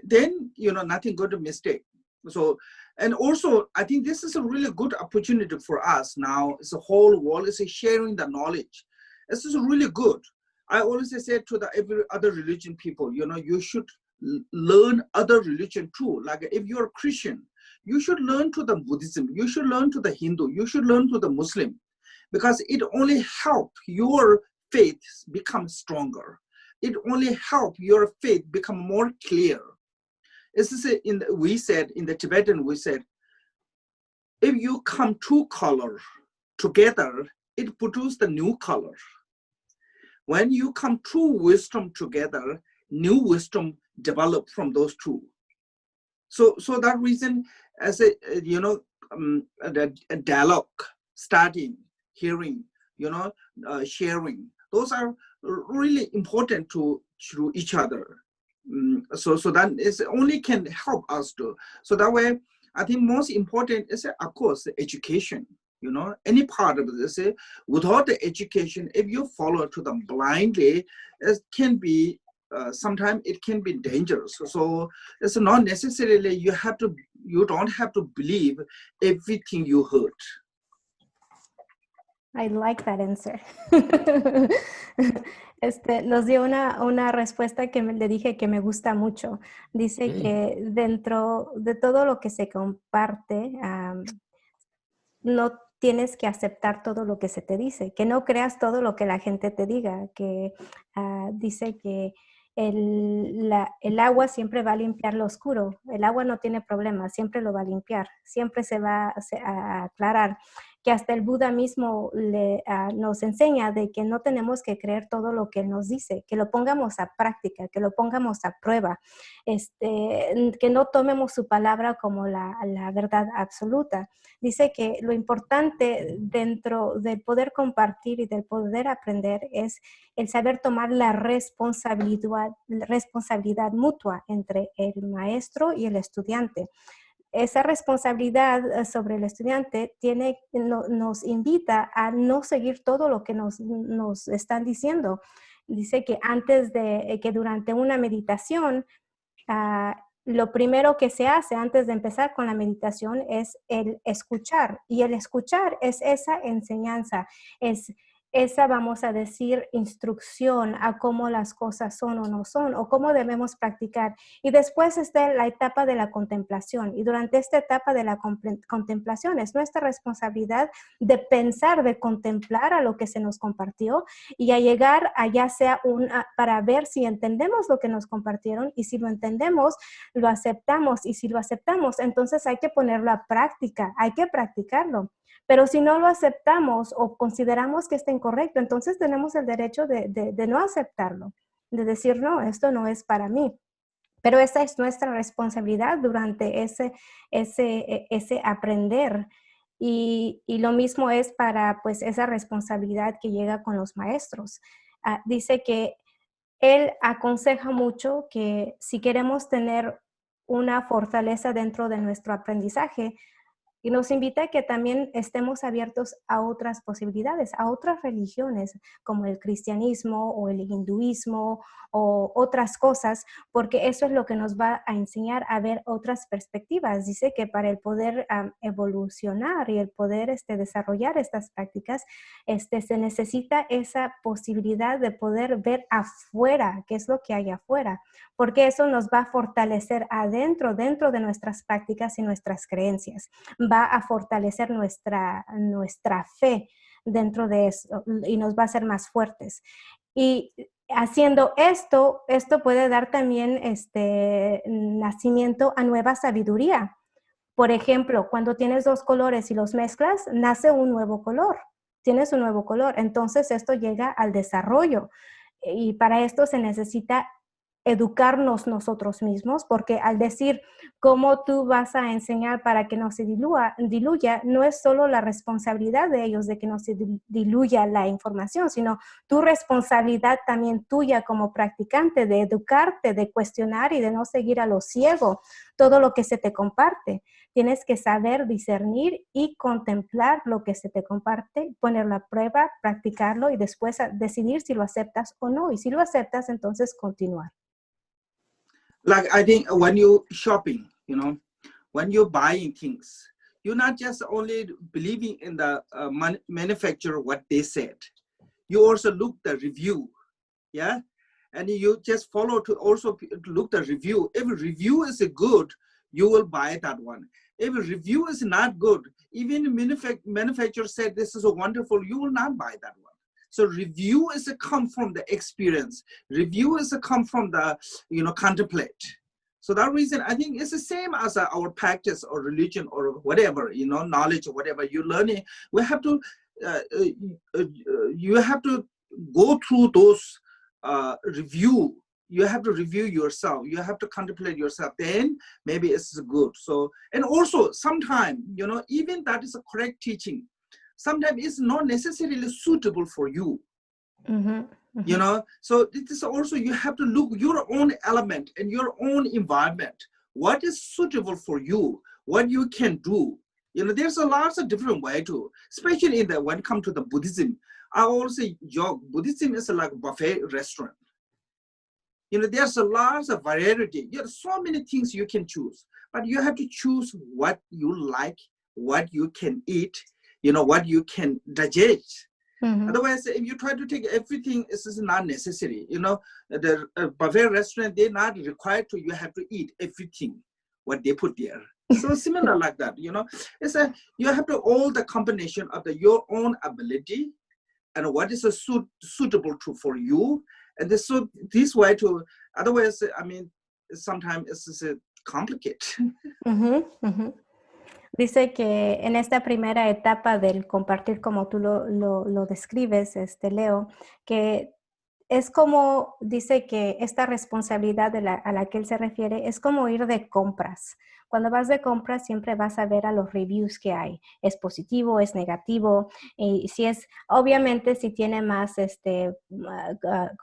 then, nothing good to mistake. So, and also, I think this is a really good opportunity for us now. It's the whole world is sharing the knowledge. This is really good. I always say to every other religion people, you should learn other religion too. Like if you're a Christian, you should learn to the Buddhism, you should learn to the Hindu, you should learn to the Muslim, because it only helps your faith become stronger. It only helps your faith become more clear. We said in the Tibetan, we said, if you come two colors together, it produces the new color. When you come true wisdom together, new wisdom develop from those two. So that reason, as a dialogue, starting, hearing, sharing, those are really important to each other. So that is only can help us to. So that way, I think most important is, of course, the education. You know, any part of this, without the education, if you follow to them blindly, it can be, sometimes it can be dangerous. So it's not necessarily you don't have to believe everything you heard. I like that answer. Nos dio una respuesta que le dije que me gusta mucho. Dice que dentro de todo lo que se comparte, no tienes que aceptar todo lo que se te dice, que no creas todo lo que la gente te diga, que dice que el agua siempre va a limpiar lo oscuro, el agua no tiene problema, siempre lo va a limpiar, siempre se va a aclarar, que hasta el Buda mismo nos enseña de que no tenemos que creer todo lo que él nos dice, que lo pongamos a práctica, que lo pongamos a prueba, que no tomemos su palabra como la verdad absoluta. Dice que lo importante dentro del poder compartir y del poder aprender es el saber tomar la responsabilidad mutua entre el maestro y el estudiante. Esa responsabilidad sobre el estudiante nos invita a no seguir todo lo que nos están diciendo. Dice que que durante una meditación, lo primero que se hace antes de empezar con la meditación es el escuchar. Y el escuchar es esa enseñanza, es esa, vamos a decir, instrucción a cómo las cosas son o no son, o cómo debemos practicar. Y después está la etapa de la contemplación. Y durante esta etapa de la contemplación es nuestra responsabilidad de pensar, de contemplar a lo que se nos compartió y a llegar a ya sea para ver si entendemos lo que nos compartieron, y si lo entendemos, lo aceptamos, y si lo aceptamos, entonces hay que ponerlo a práctica, hay que practicarlo. Pero si no lo aceptamos o consideramos que está incorrecto, entonces tenemos el derecho de no aceptarlo, de decir, no, esto no es para mí. Pero esa es nuestra responsabilidad durante ese aprender. Y lo mismo es para pues esa responsabilidad que llega con los maestros. Dice que él aconseja mucho que si queremos tener una fortaleza dentro de nuestro aprendizaje, y nos invita a que también estemos abiertos a otras posibilidades, a otras religiones, como el cristianismo o el hinduismo o otras cosas, porque eso es lo que nos va a enseñar a ver otras perspectivas. Dice que para el poder evolucionar y el poder desarrollar estas prácticas, se necesita esa posibilidad de poder ver afuera, qué es lo que hay afuera, porque eso nos va a fortalecer dentro de nuestras prácticas y nuestras creencias. Va a fortalecer nuestra fe dentro de eso y nos va a hacer más fuertes. Y haciendo esto puede dar también nacimiento a nueva sabiduría. Por ejemplo, cuando tienes dos colores y los mezclas, nace un nuevo color. Tienes un nuevo color. Entonces esto llega al desarrollo. Y para esto se necesita educarnos nosotros mismos, porque al decir cómo tú vas a enseñar para que no se diluya, no es solo la responsabilidad de ellos de que no se diluya la información, sino tu responsabilidad también tuya como practicante de educarte, de cuestionar y de no seguir a lo ciego todo lo que se te comparte. Tienes que saber discernir y contemplar lo que se te comparte, ponerlo a prueba, practicarlo y después decidir si lo aceptas o no. Y si lo aceptas, entonces continuar. Like I think when you shopping, when you're buying things, you're not just only believing in the manufacturer, what they said. You also look the review, yeah? And you just follow to also look the review. If review is good, you will buy that one. If review is not good, even manufacturer said this is a wonderful, you will not buy that one. So review is a come from the experience. Review is a come from the, contemplate. So that reason, I think it's the same as our practice or religion or whatever, knowledge or whatever you're learning. We have to, you have to go through those review. You have to review yourself. You have to contemplate yourself. Then maybe it's good. So, and also sometimes, even that is a correct teaching. Sometimes it's not necessarily suitable for you. Mm-hmm. Mm-hmm. So it is also, you have to look your own element and your own environment. What is suitable for you? what you can do. You know, there's a lots of different way to, especially in the when it comes to the Buddhism. I also joke, Buddhism is like a buffet restaurant. You know, there's a lot of variety. There's so many things you can choose, but you have to choose what you like, what you can eat, you know, what you can digest. Mm-hmm. Otherwise, if you try to take everything, this is not necessary. You know, the buffet restaurant, they're not required to, you have to eat everything, what they put there. So similar like that, you know, it's a, you have to all the combination of your own ability and what is suitable for you. And this way to, otherwise, I mean, sometimes it's complicated. Uh-huh, uh-huh. Dice que en esta primera etapa del compartir, como tú lo describes, Leo, que es como, dice que esta responsabilidad a la que él se refiere es como ir de compras. Cuando vas de compras siempre vas a ver a los reviews que hay. ¿Es positivo? ¿Es negativo? Y si es, obviamente, si tiene más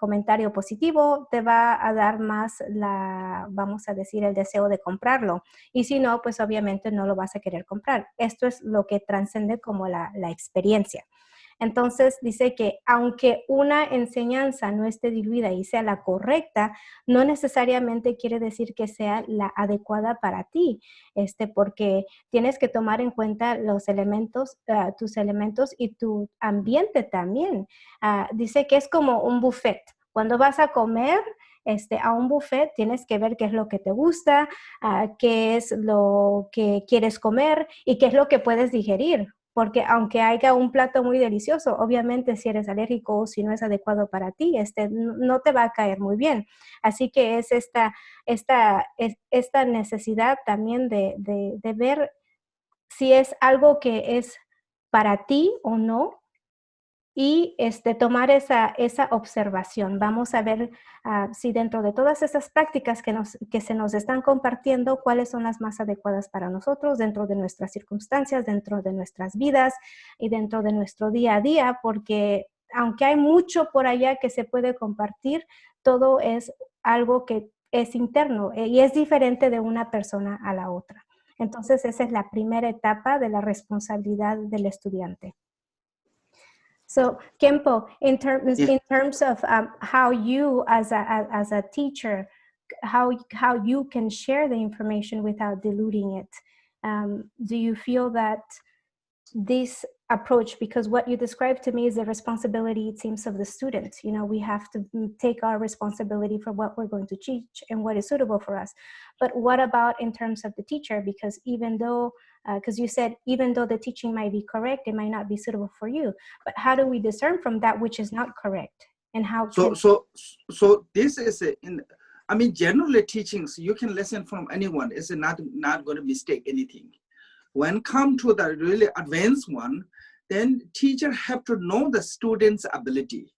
comentario positivo, te va a dar más vamos a decir, el deseo de comprarlo. Y si no, pues obviamente no lo vas a querer comprar. Esto es lo que trasciende como la experiencia. Entonces dice que aunque una enseñanza no esté diluida y sea la correcta, no necesariamente quiere decir que sea la adecuada para ti, porque tienes que tomar en cuenta los elementos, tus elementos y tu ambiente también. Dice que es como un buffet. Cuando vas a comer, a un buffet, tienes que ver qué es lo que te gusta, qué es lo que quieres comer y qué es lo que puedes digerir. Porque aunque haya un plato muy delicioso, obviamente si eres alérgico o si no es adecuado para ti, no te va a caer muy bien. Así que es esta necesidad también de ver si es algo que es para ti o no, y tomar esa observación. Vamos a ver si dentro de todas esas prácticas que se nos están compartiendo, cuáles son las más adecuadas para nosotros, dentro de nuestras circunstancias, dentro de nuestras vidas y dentro de nuestro día a día, porque aunque hay mucho por allá que se puede compartir, todo es algo que es interno y es diferente de una persona a la otra. Entonces, esa es la primera etapa de la responsabilidad del estudiante. So, Khenpo, in terms of how you as a teacher, how you can share the information without diluting it, do you feel that this approach, because what you described to me is the responsibility, it seems, of the student. You know, we have to take our responsibility for what we're going to teach and what is suitable for us. But what about in terms of the teacher? Because even though, because you said, even though the teaching might be correct, it might not be suitable for you. But how do we discern from that which is not correct? And how So this is I mean, generally teachings, you can listen from anyone. It's not going to mistake anything. When come to the really advanced one, then teacher have to know the student's ability,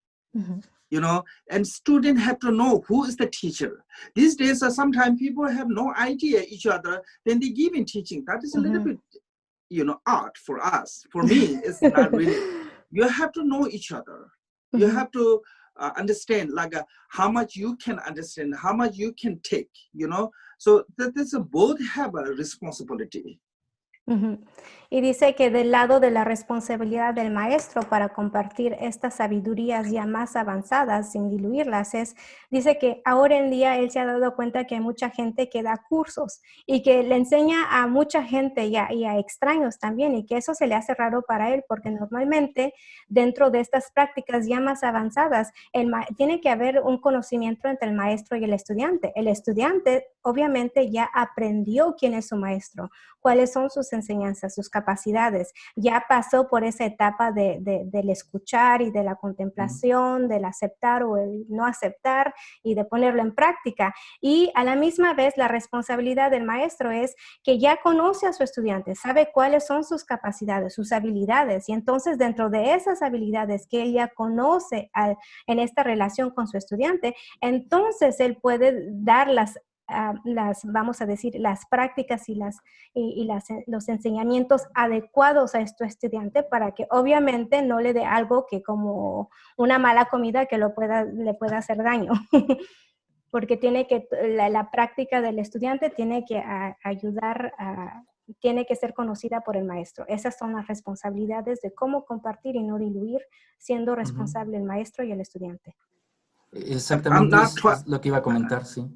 you know, and student have to know who is the teacher. These days, sometimes people have no idea each other, then they give in teaching. That is a little bit, you know, art for us. For me, it's not really. You have to know each other. You have to understand, like how much you can understand, how much you can take, you know. So that is both have a responsibility. Y dice que del lado de la responsabilidad del maestro para compartir estas sabidurías ya más avanzadas sin diluirlas dice que ahora en día él se ha dado cuenta que hay mucha gente que da cursos y que le enseña a mucha gente y a extraños también, y que eso se le hace raro para él porque normalmente dentro de estas prácticas ya más avanzadas tiene que haber un conocimiento entre el maestro y el estudiante. El estudiante obviamente ya aprendió quién es su maestro, cuáles son sus enseñanzas, sus capacidades, ya pasó por esa etapa del escuchar y de la contemplación, del aceptar o el no aceptar y de ponerlo en práctica. Y a la misma vez la responsabilidad del maestro es que ya conoce a su estudiante, sabe cuáles son sus capacidades, sus habilidades, y entonces dentro de esas habilidades que ella conoce en esta relación con su estudiante, entonces él puede dar vamos a decir, las prácticas y los enseñamientos adecuados a este estudiante para que obviamente no le dé algo que como una mala comida que le pueda hacer daño. Porque tiene que, la práctica del estudiante tiene que ayudar tiene que ser conocida por el maestro. Esas son las responsabilidades de cómo compartir y no diluir, siendo responsable el maestro y el estudiante. Exactamente es lo que iba a comentar, sí.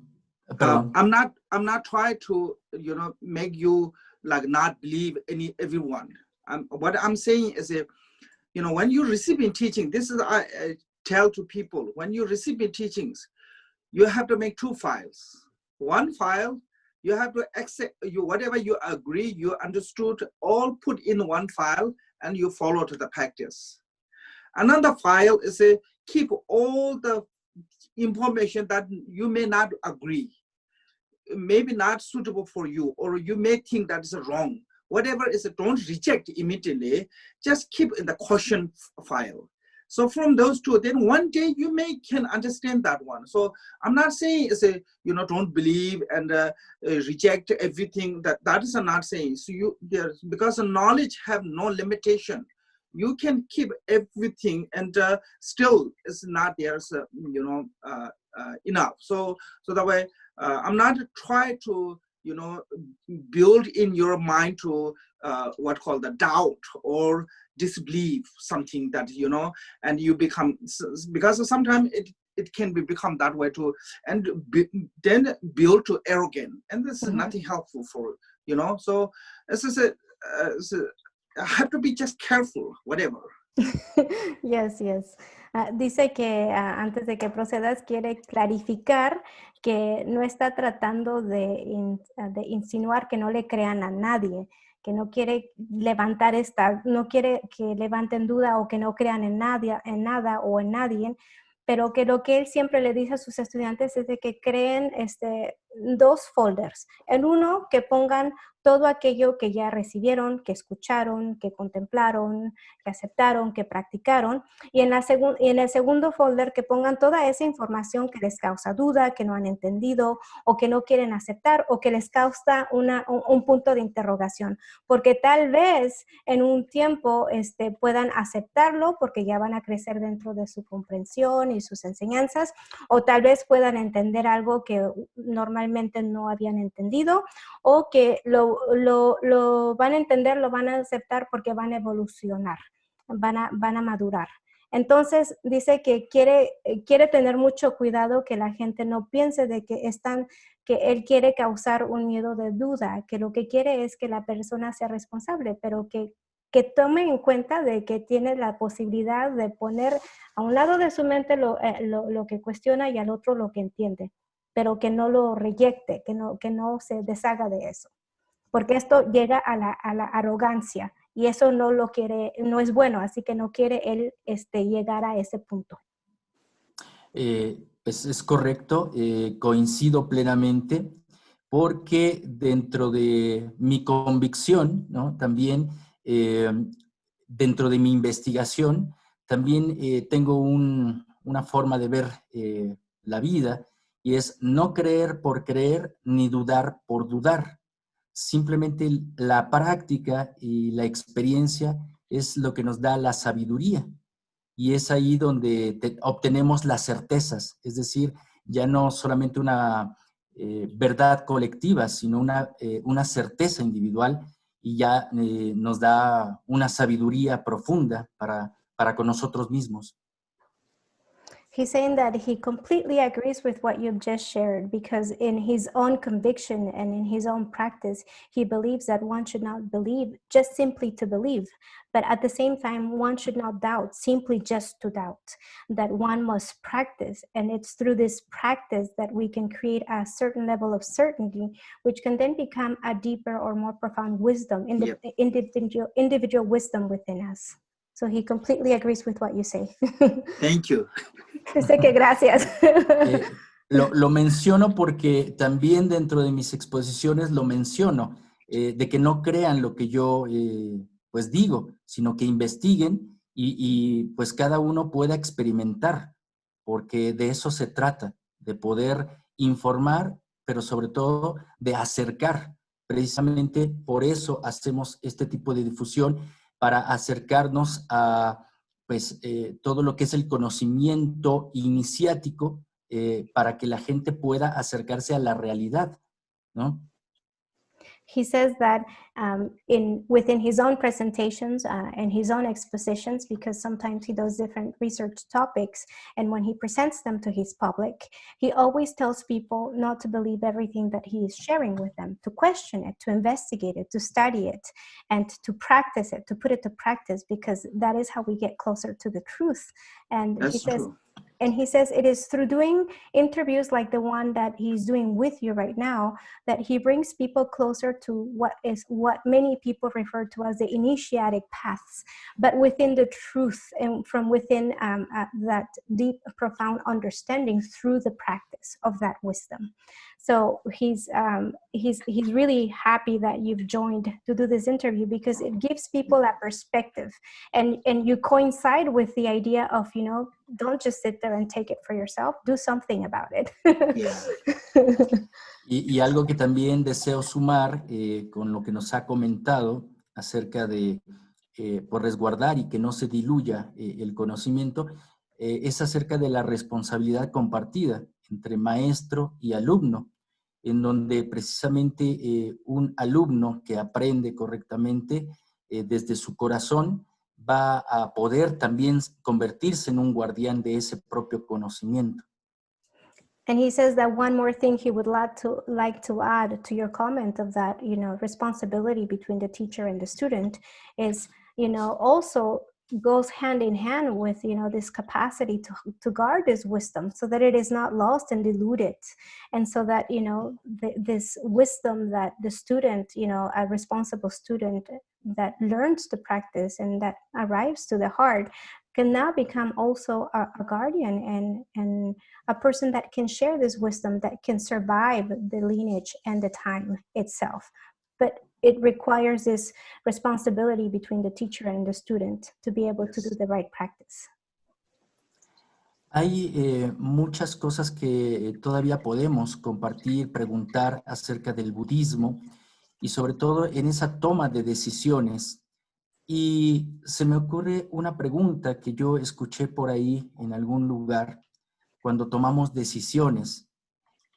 Perdón. I'm not trying to, make you like not believe everyone. What I'm saying is, when you receive in teaching, this is I tell to people, when you receive in teachings, you have to make 2 files. One file, you have to accept whatever you agree, you understood, all put in one file, and you follow to the practice. Another file is keep all the information that you may not agree, maybe not suitable for you, or you may think that is wrong. Whatever is, don't reject immediately, just keep in the caution file. So from those 2, then one day you can understand that one. So I'm not saying it's don't believe and reject everything. That is not saying. So because the knowledge have no limitation, you can keep everything and still it's not there's enough. So that way I'm not trying to build in your mind to what called the doubt or disbelieve something that and you become, because sometimes it can become that way too, and then build to arrogant, and this is nothing helpful for so this is I have to be just careful, whatever. Yes. Dice que antes de que procedas quiere clarificar que no está tratando de insinuar que no le crean a nadie, que no quiere levantar no quiere que levanten duda o que no crean en nada o en nadie, pero que lo que él siempre le dice a sus estudiantes es de que creen 2 folders. En uno, que pongan todo aquello que ya recibieron, que escucharon, que contemplaron, que aceptaron, que practicaron, y en el segundo folder que pongan toda esa información que les causa duda, que no han entendido o que no quieren aceptar o que les causa un punto de interrogación, porque tal vez en un tiempo puedan aceptarlo porque ya van a crecer dentro de su comprensión y sus enseñanzas, o tal vez puedan entender algo que normalmente no habían entendido, o que lo van a entender, lo van a aceptar porque van a evolucionar, van a madurar. Entonces dice que quiere tener mucho cuidado que la gente no piense de que él quiere causar un miedo de duda, que lo que quiere es que la persona sea responsable, pero que tome en cuenta de que tiene la posibilidad de poner a un lado de su mente lo que cuestiona y al otro lo que entiende, pero que no lo reyecte, que no se deshaga de eso, porque esto llega a la arrogancia y eso no lo quiere, no es bueno, así que no quiere él llegar a ese punto. Es correcto, coincido plenamente, porque dentro de mi convicción, ¿no? También dentro de mi investigación, también tengo una forma de ver la vida, y es no creer por creer ni dudar por dudar. Simplemente la práctica y la experiencia es lo que nos da la sabiduría, y es ahí donde obtenemos las certezas, es decir, ya no solamente una verdad colectiva, sino una certeza individual, y ya nos da una sabiduría profunda para con nosotros mismos. He's saying that he completely agrees with what you've just shared, because in his own conviction and in his own practice, he believes that one should not believe just simply to believe, but at the same time, one should not doubt simply just to doubt, that one must practice. And it's through this practice that we can create a certain level of certainty, which can then become a deeper or more profound wisdom, individual wisdom within us. So he completely agrees with what you say. Thank you. Sé que gracias. Lo menciono porque también dentro de mis exposiciones lo menciono, de que no crean lo que yo pues digo, sino que investiguen y pues cada uno pueda experimentar, porque de eso se trata, de poder informar, pero sobre todo de acercar. Precisamente por eso hacemos este tipo de difusión, para acercarnos a pues, todo lo que es el conocimiento iniciático, para que la gente pueda acercarse a la realidad, ¿no? He says that within his own presentations and his own expositions, because sometimes he does different research topics, and when he presents them to his public, he always tells people not to believe everything that he is sharing with them, to question it, to investigate it, to study it, and to practice it, to put it to practice, because that is how we get closer to the truth. And That's true. he says it is through doing interviews like the one that he's doing with you right now that he brings people closer to what many people refer to as the initiatic paths, but within the truth and from within that deep, profound understanding through the practice of that wisdom. So he's really happy that you've joined to do this interview, because it gives people a perspective, and you coincide with the idea of, don't just sit there and take it for yourself, do something about it. Yeah. Y algo que también deseo sumar con lo que nos ha comentado acerca de por resguardar y que no se diluya el conocimiento, es acerca de la responsabilidad compartida entre maestro y alumno, en donde precisamente un alumno que aprende correctamente desde su corazón va a poder también convertirse en un guardián de ese propio conocimiento. And he says that one more thing he would like to add to your comment of that, responsibility between the teacher and the student is, also goes hand in hand with, this capacity to guard this wisdom so that it is not lost and diluted. And so that, this wisdom that the student, a responsible student that learns to practice and that arrives to the heart can now become also a guardian and a person that can share this wisdom, that can survive the lineage and the time itself. But it requires this responsibility between the teacher and the student to be able to do the right practice. Hay muchas cosas que todavía podemos compartir, preguntar acerca del budismo y sobre todo en esa toma de decisiones. Y se me ocurre una pregunta que yo escuché por ahí en algún lugar cuando tomamos decisiones.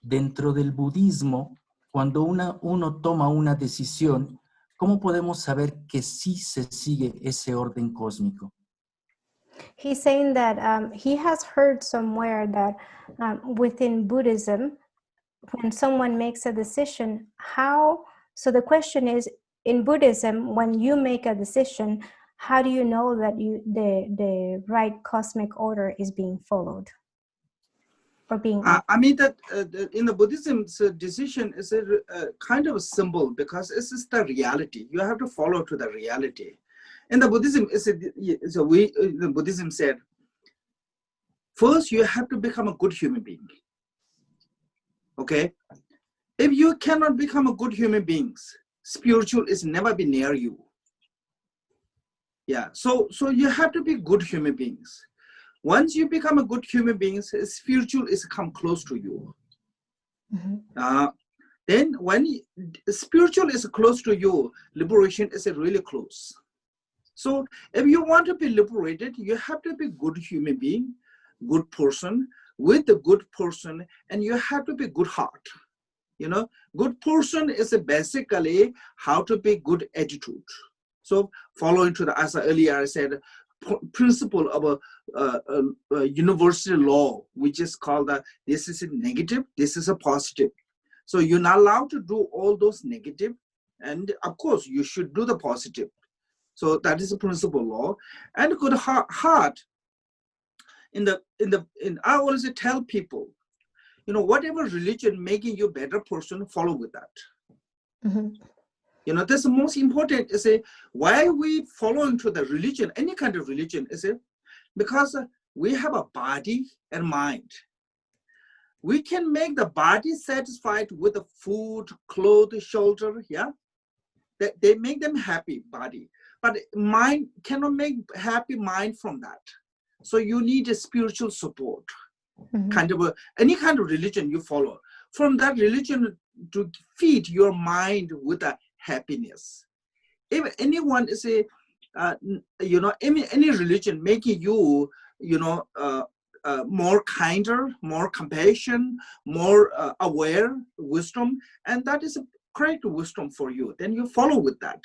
Dentro del budismo, cuando uno toma una decisión, ¿cómo podemos saber que sí se sigue ese orden cósmico? He's saying that he has heard somewhere that within Buddhism, when someone makes a decision, so the question is, in Buddhism, when you make a decision, how do you know that the right cosmic order is being followed or being? I mean that in the Buddhism, decision is a kind of a symbol, because it's just the reality. You have to follow to the reality. In the Buddhism, the Buddhism said, first you have to become a good human being. Okay, if you cannot become a good human being, spiritual is never be near you. Yeah, so you have to be good human beings. Once you become a good human being, spiritual is come close to you. Mm-hmm. Then when spiritual is close to you, liberation is really close. So if you want to be liberated, you have to be good human being, good person, with the good person, and you have to be good heart. Good person is basically how to be good attitude. So following to as earlier I said, principle of a universal law, which is called this is a negative, this is a positive. So you're not allowed to do all those negative, and of course you should do the positive. So that is a principle law. And good heart. I always tell people, whatever religion making you a better person, follow with that. Mm-hmm. That's the most important. Is why we follow into the religion, any kind of religion, is because we have a body and mind. We can make the body satisfied with the food, clothes, shelter, yeah? They make them happy, body. But mind cannot make happy mind from that. So you need a spiritual support. Mm-hmm. Any kind of religion you follow. From that religion to feed your mind with a happiness. If anyone is any religion making you, more kinder, more compassion, more aware, wisdom, and that is correct wisdom for you, then you follow with that.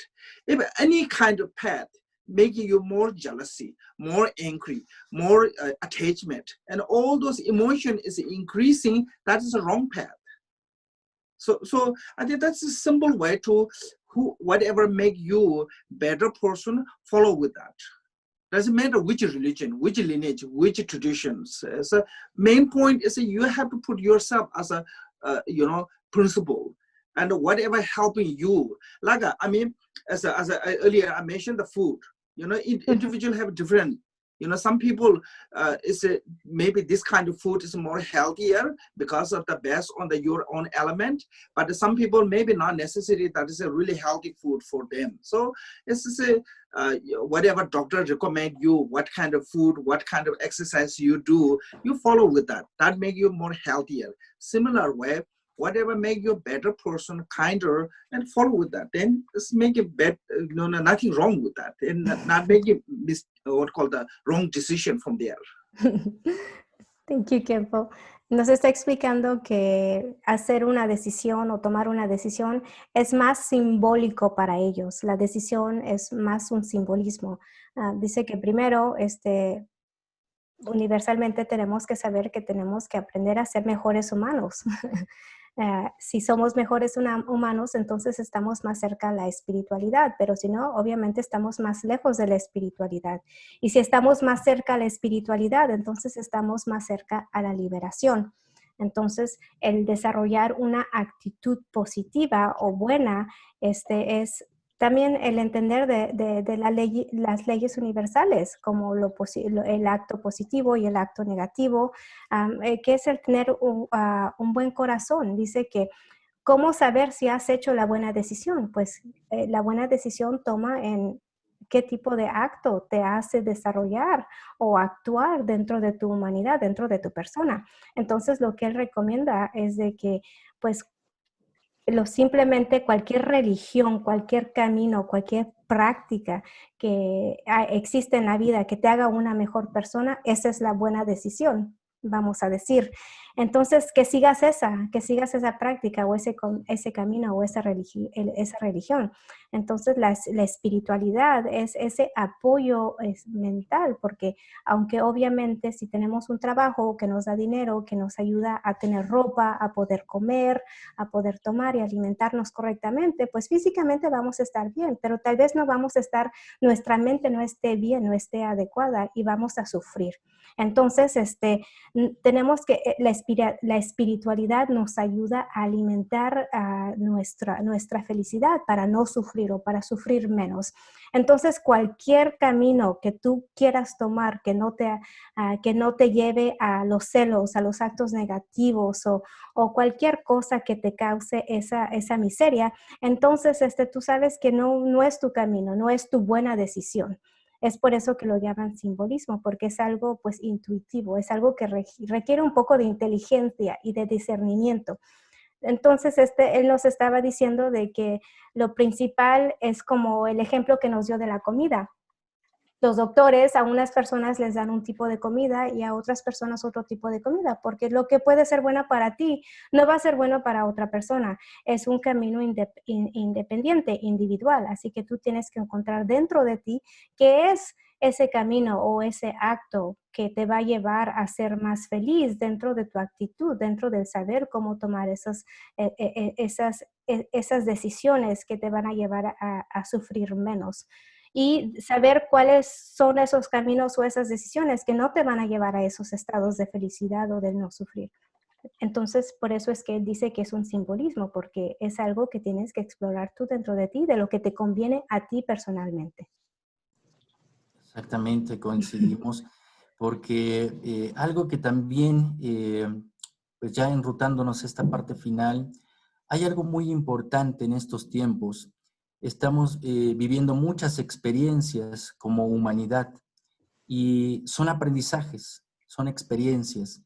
If any kind of path making you more jealousy, more angry, more attachment, and all those emotion is increasing, that is a wrong path. So I think that's a simple way to whatever make you better person, follow with that. Doesn't matter which religion, which lineage, which traditions. So main point is that you have to put yourself as a principle, and whatever helping you. Like I mean, as earlier I mentioned the food. Individual have different. Some people maybe this kind of food is more healthier because of the based on your own element, but some people maybe not necessarily that is a really healthy food for them. So it's whatever doctor recommend you, what kind of food, what kind of exercise you do, you follow with that. That make you more healthier. Similar way, whatever make you a better person, kinder, and follow with that. Then it's make it better. Nothing wrong with that, and not make it what called the wrong decision from there. Thank you, Khenpo. Nos está explicando que hacer una decisión o tomar una decisión es más simbólico para ellos. La decisión es más un simbolismo. Dice que primero, universalmente tenemos que saber que tenemos que aprender a ser mejores humanos. Si somos mejores humanos, entonces estamos más cerca a la espiritualidad, pero si no, obviamente estamos más lejos de la espiritualidad. Y si estamos más cerca a la espiritualidad, entonces estamos más cerca a la liberación. Entonces, el desarrollar una actitud positiva o buena es también el entender de las leyes universales, como el acto positivo y el acto negativo, que es el tener un buen corazón. Dice que, ¿cómo saber si has hecho la buena decisión? Pues la buena decisión toma en qué tipo de acto te hace desarrollar o actuar dentro de tu humanidad, dentro de tu persona. Entonces, lo que él recomienda es de que, pues, simplemente cualquier religión, cualquier camino, cualquier práctica que existe en la vida que te haga una mejor persona, esa es la buena decisión, vamos a decir. Entonces, que sigas esa práctica o ese camino o esa religión. Entonces, la espiritualidad es ese apoyo mental, porque aunque obviamente si tenemos un trabajo que nos da dinero, que nos ayuda a tener ropa, a poder comer, a poder tomar y alimentarnos correctamente, pues físicamente vamos a estar bien, pero tal vez no vamos a estar, nuestra mente no esté bien, no esté adecuada y vamos a sufrir. Entonces, tenemos que, la espiritualidad nos ayuda a alimentar nuestra felicidad para no sufrir o para sufrir menos. Entonces, cualquier camino que tú quieras tomar que no te lleve a los celos, a los actos negativos o cualquier cosa que te cause esa miseria, entonces tú sabes que no es tu camino, no es tu buena decisión. Es por eso que lo llaman simbolismo, porque es algo pues intuitivo, es algo que requiere un poco de inteligencia y de discernimiento. Entonces, él nos estaba diciendo de que lo principal es como el ejemplo que nos dio de la comida. Los doctores a unas personas les dan un tipo de comida y a otras personas otro tipo de comida, porque lo que puede ser bueno para ti no va a ser bueno para otra persona. Es un camino independiente, individual, así que tú tienes que encontrar dentro de ti qué es ese camino o ese acto que te va a llevar a ser más feliz dentro de tu actitud, dentro del saber cómo tomar esas decisiones que te van a llevar a sufrir menos. Y saber cuáles son esos caminos o esas decisiones que no te van a llevar a esos estados de felicidad o de no sufrir. Entonces, por eso es que él dice que es un simbolismo, porque es algo que tienes que explorar tú dentro de ti, de lo que te conviene a ti personalmente. Exactamente, coincidimos, porque algo que también, pues ya enrutándonos esta parte final, hay algo muy importante en estos tiempos. Estamos viviendo muchas experiencias como humanidad y son aprendizajes, son experiencias.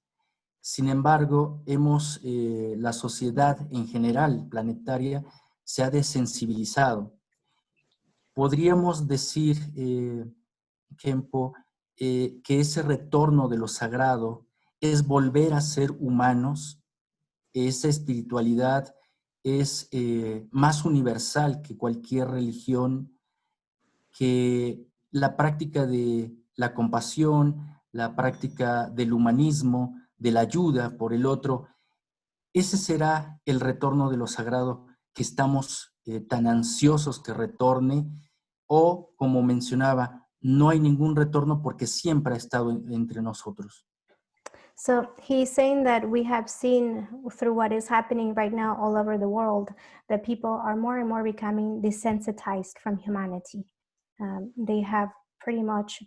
Sin embargo, la sociedad en general planetaria se ha desensibilizado. Podríamos decir, Khenpo, que ese retorno de lo sagrado es volver a ser humanos, esa espiritualidad es más universal que cualquier religión, que la práctica de la compasión, la práctica del humanismo, de la ayuda por el otro, ese será el retorno de lo sagrado que estamos tan ansiosos que retorne, o, como mencionaba, no hay ningún retorno porque siempre ha estado entre nosotros. So he's saying that we have seen through what is happening right now all over the world that people are more and more becoming desensitized from humanity. They have pretty much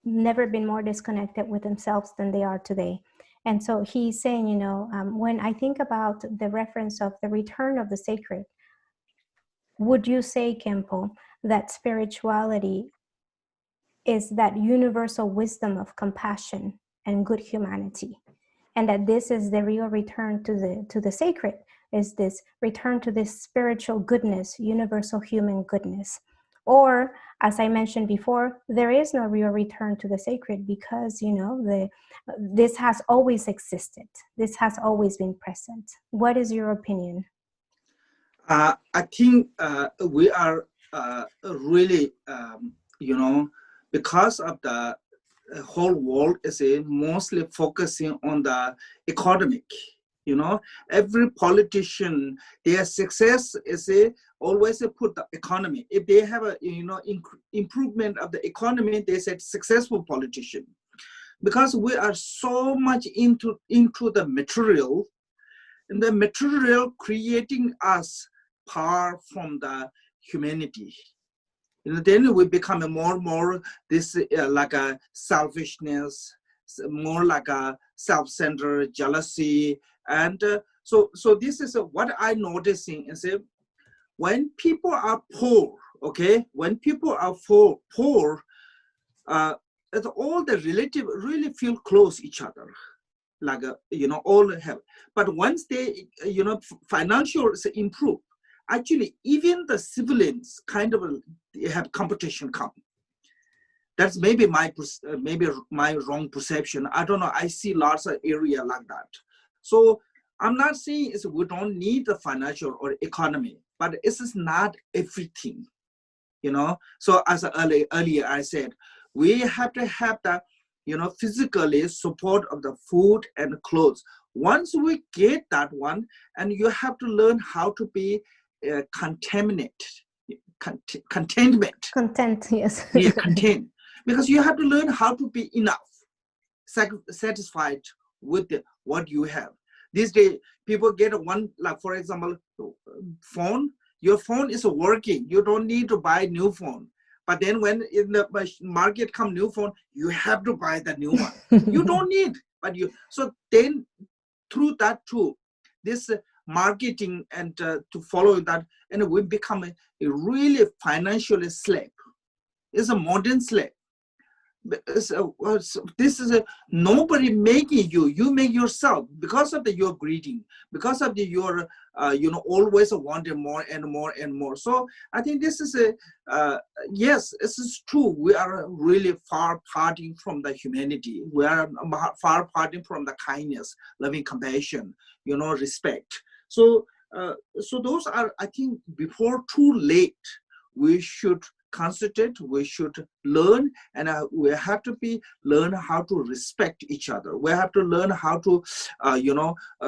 never been more disconnected with themselves than they are today. And so he's saying, when I think about the reference of the return of the sacred, would you say, Kempo, that spirituality is that universal wisdom of compassion and good humanity, and that this is the real return to the sacred, is this return to this spiritual goodness, universal human goodness? Or, as I mentioned before, there is no real return to the sacred because, this has always existed. This has always been present. What is your opinion? I think we are really, because of the whole world is mostly focusing on the economic. Every politician, their success is always put the economy. If they have a improvement of the economy, they said successful politician. Because we are so much into the material, and the material creating us far from the humanity. Then we become more and more this like a selfishness, more like a self-centered jealousy. And so this is what I'm noticing is when people are poor, okay, when people are poor, all the relative really feel close each other, like all have. But once they financial improve, actually even the civilians kind of have competition come. That's maybe my wrong perception. I don't know. I see lots of area like that. So I'm not saying we don't need the financial or economy, but this is not everything, So as earlier I said, we have to have the, physically support of the food and clothes. Once we get that one, and you have to learn how to be content, yes. Yeah, content. Because you have to learn how to be enough, satisfied with what you have. These days, people get one, like for example, phone. Your phone is working. You don't need to buy a new phone. But then when in the market come new phone, you have to buy the new one. You don't need, but so then through that too, this marketing and to follow that, and we become a really financially slave. It's a modern slave. This is nobody making you. You make yourself because of your greeting, because of your always wanting more and more and more. So I think this is yes, this is true. We are really far parting from the humanity. We are far parting from the kindness, loving, compassion, respect. So so those are, I think, before too late, we should concentrate, we should learn, and we have to learn how to respect each other. We have to learn how to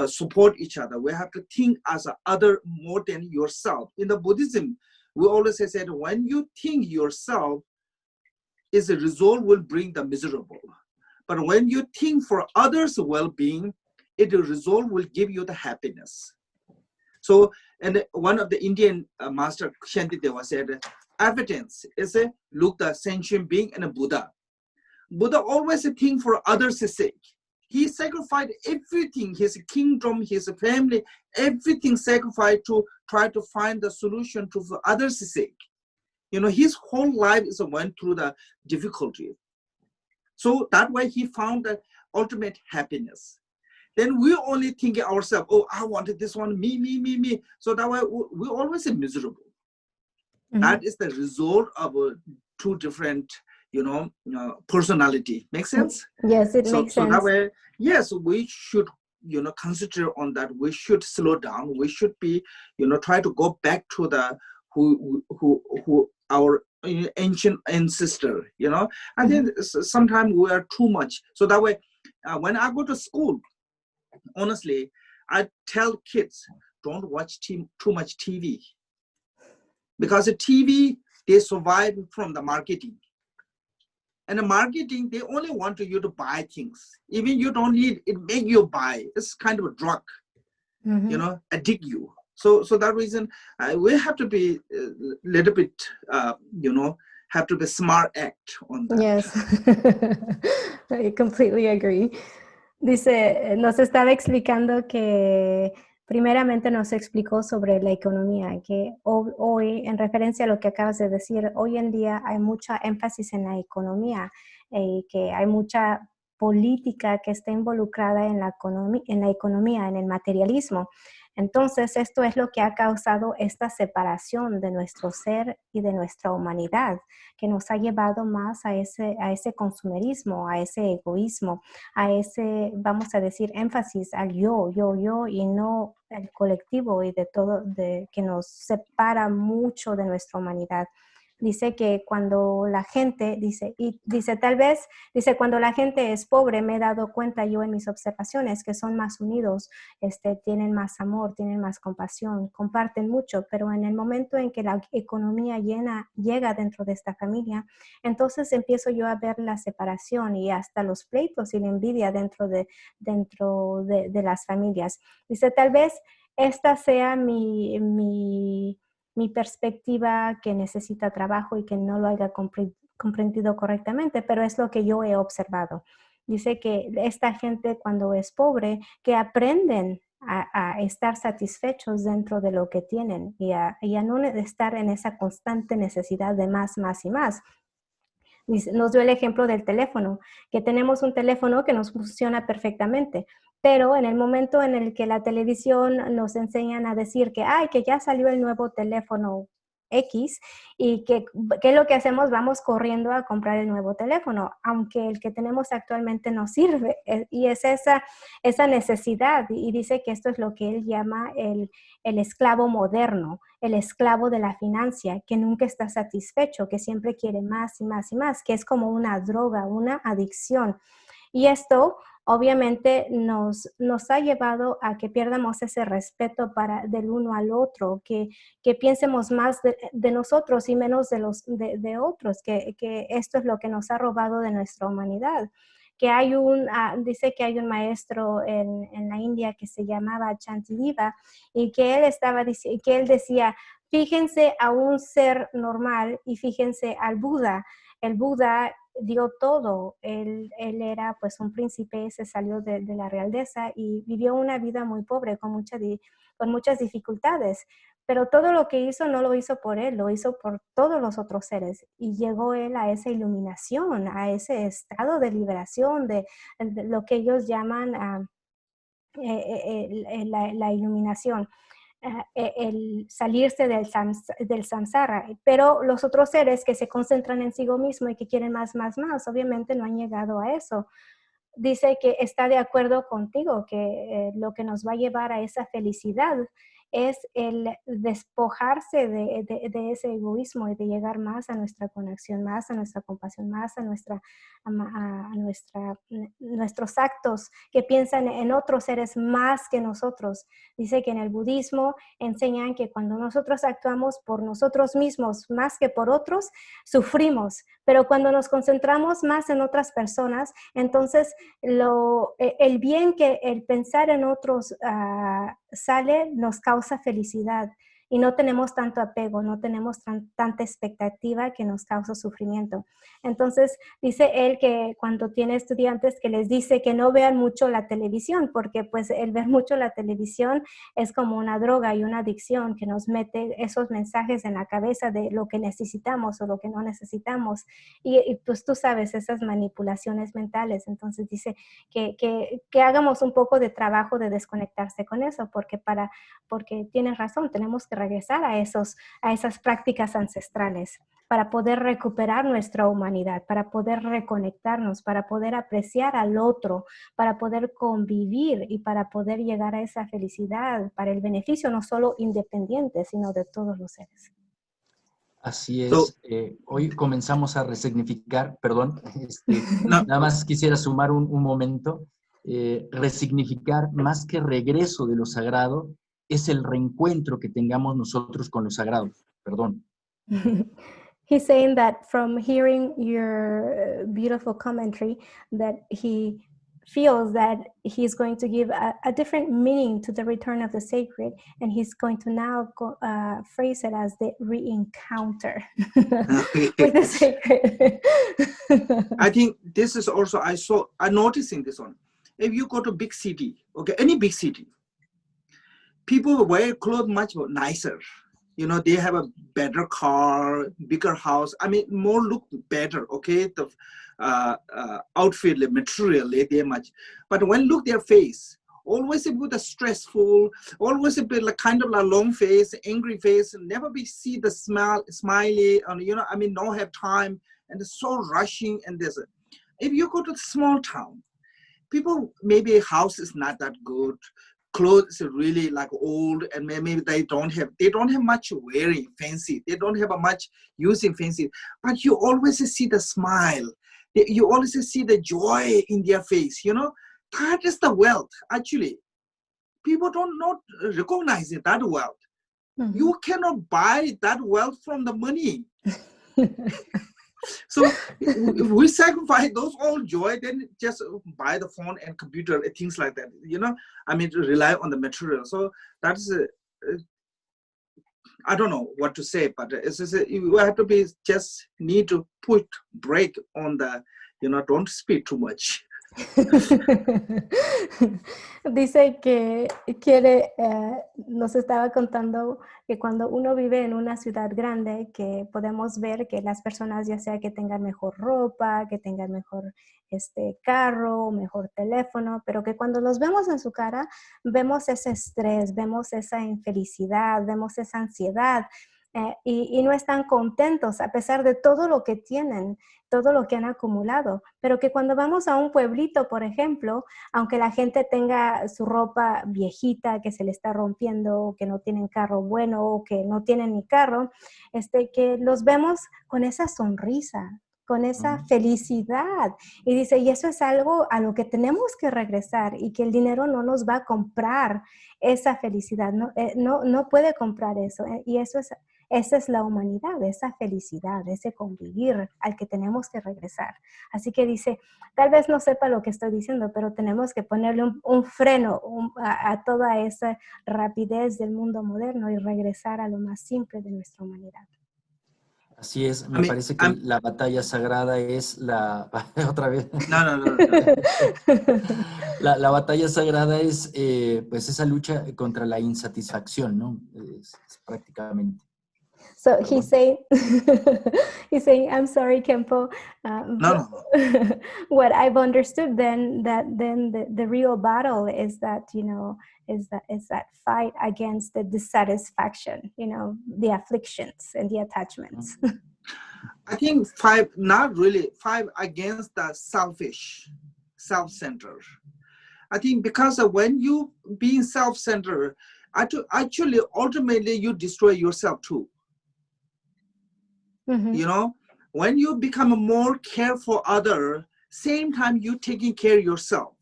support each other. We have to think as other more than yourself. In the Buddhism, we always say that when you think yourself, is a result will bring the miserable. But when you think for others' well-being, it result will give you the happiness. So, and one of the Indian master Shantideva said, evidence is look the sentient being and a Buddha. Buddha always think for others' sake. He sacrificed everything, his kingdom, his family, everything sacrificed to try to find the solution to for others' sake. His whole life is went through the difficulty. So that way he found the ultimate happiness. Then we only think ourselves, oh, I wanted this one, me. So that way we always miserable. Mm-hmm. That is the result of two different, personality. Make sense? Yes, it makes sense. So that way, yes, we should consider on that. We should slow down. We should be, try to go back to the who our ancient ancestor. I think sometimes we are too much. So that way, when I go to school, honestly, I tell kids, don't watch too much TV, because the TV, they survive from the marketing. And the marketing, they only want you to buy things. Even you don't need it, make you buy. It's kind of a drug, addict you. So that reason, we have to be a little bit, have to be smart act on that. Yes, I completely agree. Dice, nos estaba explicando que primeramente nos explicó sobre la economía, que hoy, en referencia a lo que acabas de decir, hoy en día hay mucha énfasis en la economía y que hay mucha política que está involucrada en la economía, en el materialismo. Entonces, esto es lo que ha causado esta separación de nuestro ser y de nuestra humanidad, que nos ha llevado más a ese consumerismo, a ese egoísmo, a ese, vamos a decir, énfasis al yo, y no al colectivo y de todo, que nos separa mucho de nuestra humanidad. Dice que cuando la gente, cuando la gente es pobre, me he dado cuenta yo en mis observaciones que son más unidos, tienen más amor, tienen más compasión, comparten mucho, pero en el momento en que la economía llega dentro de esta familia, entonces empiezo yo a ver la separación y hasta los pleitos y la envidia dentro de las familias. Dice, tal vez esta sea mi perspectiva, que necesita trabajo y que no lo haya comprendido correctamente, pero es lo que yo he observado. Dice que esta gente, cuando es pobre, que aprenden a estar satisfechos dentro de lo que tienen y a no estar en esa constante necesidad de más y más. Nos dio el ejemplo del teléfono, que tenemos un teléfono que nos funciona perfectamente, pero en el momento en el que la televisión nos enseñan a decir que ya salió el nuevo teléfono X, y ¿qué es lo que hacemos? Vamos corriendo a comprar el nuevo teléfono, aunque el que tenemos actualmente no sirve, y es esa necesidad, y dice que esto es lo que él llama el esclavo moderno, el esclavo de la financia, que nunca está satisfecho, que siempre quiere más y más y más, que es como una droga, una adicción. Y esto obviamente nos ha llevado a que pierdamos ese respeto del uno al otro, que piensemos más de nosotros y menos de otros, que esto es lo que nos ha robado de nuestra humanidad. Que dice que hay un maestro en la India que se llamaba Chantilliva, y que él decía, fíjense a un ser normal y fíjense al Buda. El Buda dio todo. Él era pues un príncipe, se salió de la realeza y vivió una vida muy pobre, con muchas dificultades. Pero todo lo que hizo no lo hizo por él, lo hizo por todos los otros seres. Y llegó él a esa iluminación, a ese estado de liberación, de lo que ellos llaman la iluminación. El salirse del samsara, pero los otros seres que se concentran en sí mismo y que quieren más, obviamente no han llegado a eso. Dice que está de acuerdo contigo, que lo que nos va a llevar a esa felicidad es el despojarse de ese egoísmo y de llegar más a nuestra conexión, más a nuestra compasión, más a nuestros actos que piensan en otros seres más que nosotros. Dice que en el budismo enseñan que cuando nosotros actuamos por nosotros mismos más que por otros, sufrimos, pero cuando nos concentramos más en otras personas, entonces el bien que el pensar en otros sale, nos causa felicidad y no tenemos tanto apego, no tenemos tanta expectativa que nos causa sufrimiento. Entonces, dice él que cuando tiene estudiantes que les dice que no vean mucho la televisión, porque pues el ver mucho la televisión es como una droga y una adicción que nos mete esos mensajes en la cabeza de lo que necesitamos o lo que no necesitamos. Y pues tú sabes, esas manipulaciones mentales. Entonces dice que hagamos un poco de trabajo de desconectarse con eso, porque tienes razón, tenemos que regresar a esas prácticas ancestrales. para poder recuperar nuestra humanidad, para poder reconectarnos, para poder apreciar al otro, para poder convivir y para poder llegar a esa felicidad, para el beneficio no solo independiente, sino de todos los seres. Así So, es. Hoy comenzamos a resignificar, perdón, no, nada más quisiera sumar un momento, resignificar más que regreso de lo sagrado, es el reencuentro que tengamos nosotros con lo sagrado, perdón. He's saying that from hearing your beautiful commentary, that he feels that he's going to give a different meaning to the return of the sacred, and he's going to now phrase it as the re-encounter with the sacred. I think this is also, I'm noticing this one. If you go to big city, okay, any big city, people wear clothes much more nicer. You know, they have a better car, bigger house. I mean, more look better, okay? The outfit, materially, they much. But when look their face, always with a stressful, always a bit like kind of a long face, angry face, never be see the smiley, and you know, I mean, no have time, and it's so rushing. And there's if you go to the small town, people maybe house is not that good. Clothes are really like old, and maybe they don't have much wearing fancy. They don't have a much using fancy, but you always see the smile. You always see the joy in their face. You know, that is the wealth. Actually, people don't not recognize it, that wealth. Mm-hmm. You cannot buy that wealth from the money. So if we sacrifice those old joy, then just buy the phone and computer, things like that. You know, I mean, to rely on the material. So that's, I don't know what to say, but it's just, you have to be, just need to put break on the, you know, don't speak too much. Dice que quiere, nos estaba contando que cuando uno vive en una ciudad grande, que podemos ver que las personas, ya sea que tengan mejor ropa, que tengan mejor carro, mejor teléfono, pero que cuando los vemos en su cara, vemos ese estrés, vemos esa infelicidad, vemos esa ansiedad. Y no están contentos a pesar de todo lo que tienen, todo lo que han acumulado, pero que cuando vamos a un pueblito, por ejemplo, aunque la gente tenga su ropa viejita que se le está rompiendo, que no tienen carro bueno o que no tienen ni carro, que los vemos con esa sonrisa, con esa felicidad. Y dice, y eso es algo a lo que tenemos que regresar, y que el dinero no nos va a comprar esa felicidad, no puede comprar eso, y esa es la humanidad, esa felicidad, ese convivir al que tenemos que regresar. Así que dice, tal vez no sepa lo que estoy diciendo, pero tenemos que ponerle un freno a toda esa rapidez del mundo moderno y regresar a lo más simple de nuestra humanidad. Así es, me parece que la batalla sagrada es la... Otra vez. No. La batalla sagrada es pues esa lucha contra la insatisfacción, ¿no? Es prácticamente. So he's saying, I'm sorry, Khenpo. No. What I've understood then the real battle is that, you know, is that fight against the dissatisfaction, you know, the afflictions and the attachments. I think five against the selfish, self-centered. I think because when you being self-centered, actually, ultimately, you destroy yourself too. Mm-hmm. You know, when you become more care for other, same time you taking care of yourself.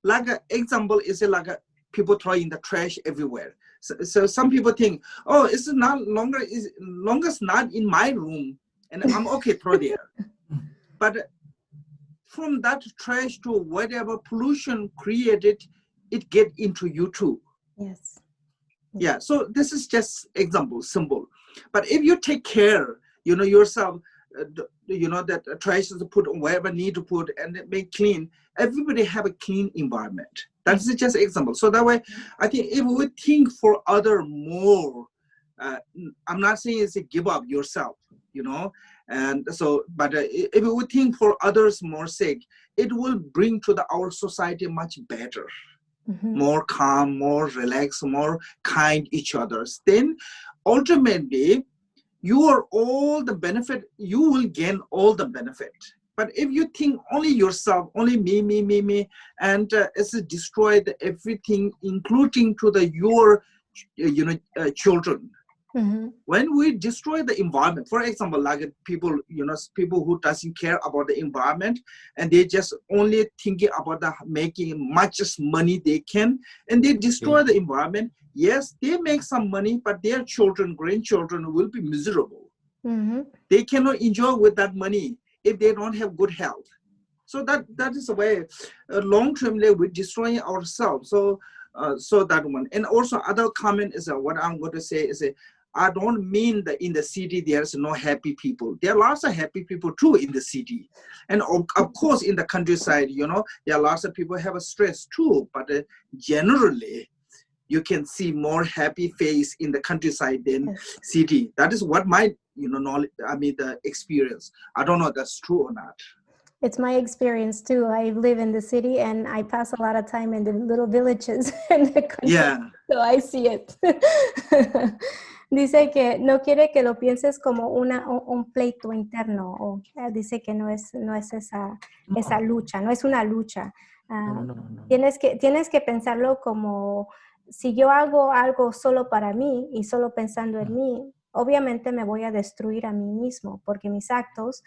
Like an example is like people throwing the trash everywhere. So some people think, oh, it's not longer not in my room, and I'm okay throw there. But from that trash to whatever pollution created, it get into you too. Yes. Yeah. So this is just example, simple. But if you take care, you know, yourself, you know, that trash is put wherever need to put and make clean, everybody have a clean environment. That's just an example. So that way, I think if we think for other more, I'm not saying it's a give up yourself, you know, and so, but if we think for others more sake, it will bring to our society much better. Mm-hmm. More calm, more relaxed, more kind each other. Then ultimately, you are all the benefit, you will gain all the benefit. But if you think only yourself, only me, and it's destroyed everything, including to the your children. Mm-hmm. When we destroy the environment, for example, like people, people who doesn't care about the environment, and they just only thinking about the making much money they can, and they destroy the environment. Yes, they make some money, but their children, grandchildren will be miserable. Mm-hmm. They cannot enjoy with that money if they don't have good health. So that is the way, long-termly, we're destroying ourselves. So that one. And also other comment is what I'm going to say is I don't mean that in the city there's no happy people. There are lots of happy people too in the city. And of course in the countryside, there are lots of people have a stress too. But generally, you can see more happy face in the countryside than city. That is what my knowledge, the experience. I don't know if that's true or not. It's my experience too. I live in the city and I pass a lot of time in the little villages in the country. Yeah. So I see it. Dice que no quiere que lo pienses como un pleito interno. O dice que no es esa lucha, no es una lucha. No. Tienes que pensarlo como si yo hago algo solo para mí y solo pensando en mí, obviamente me voy a destruir a mí mismo porque mis actos,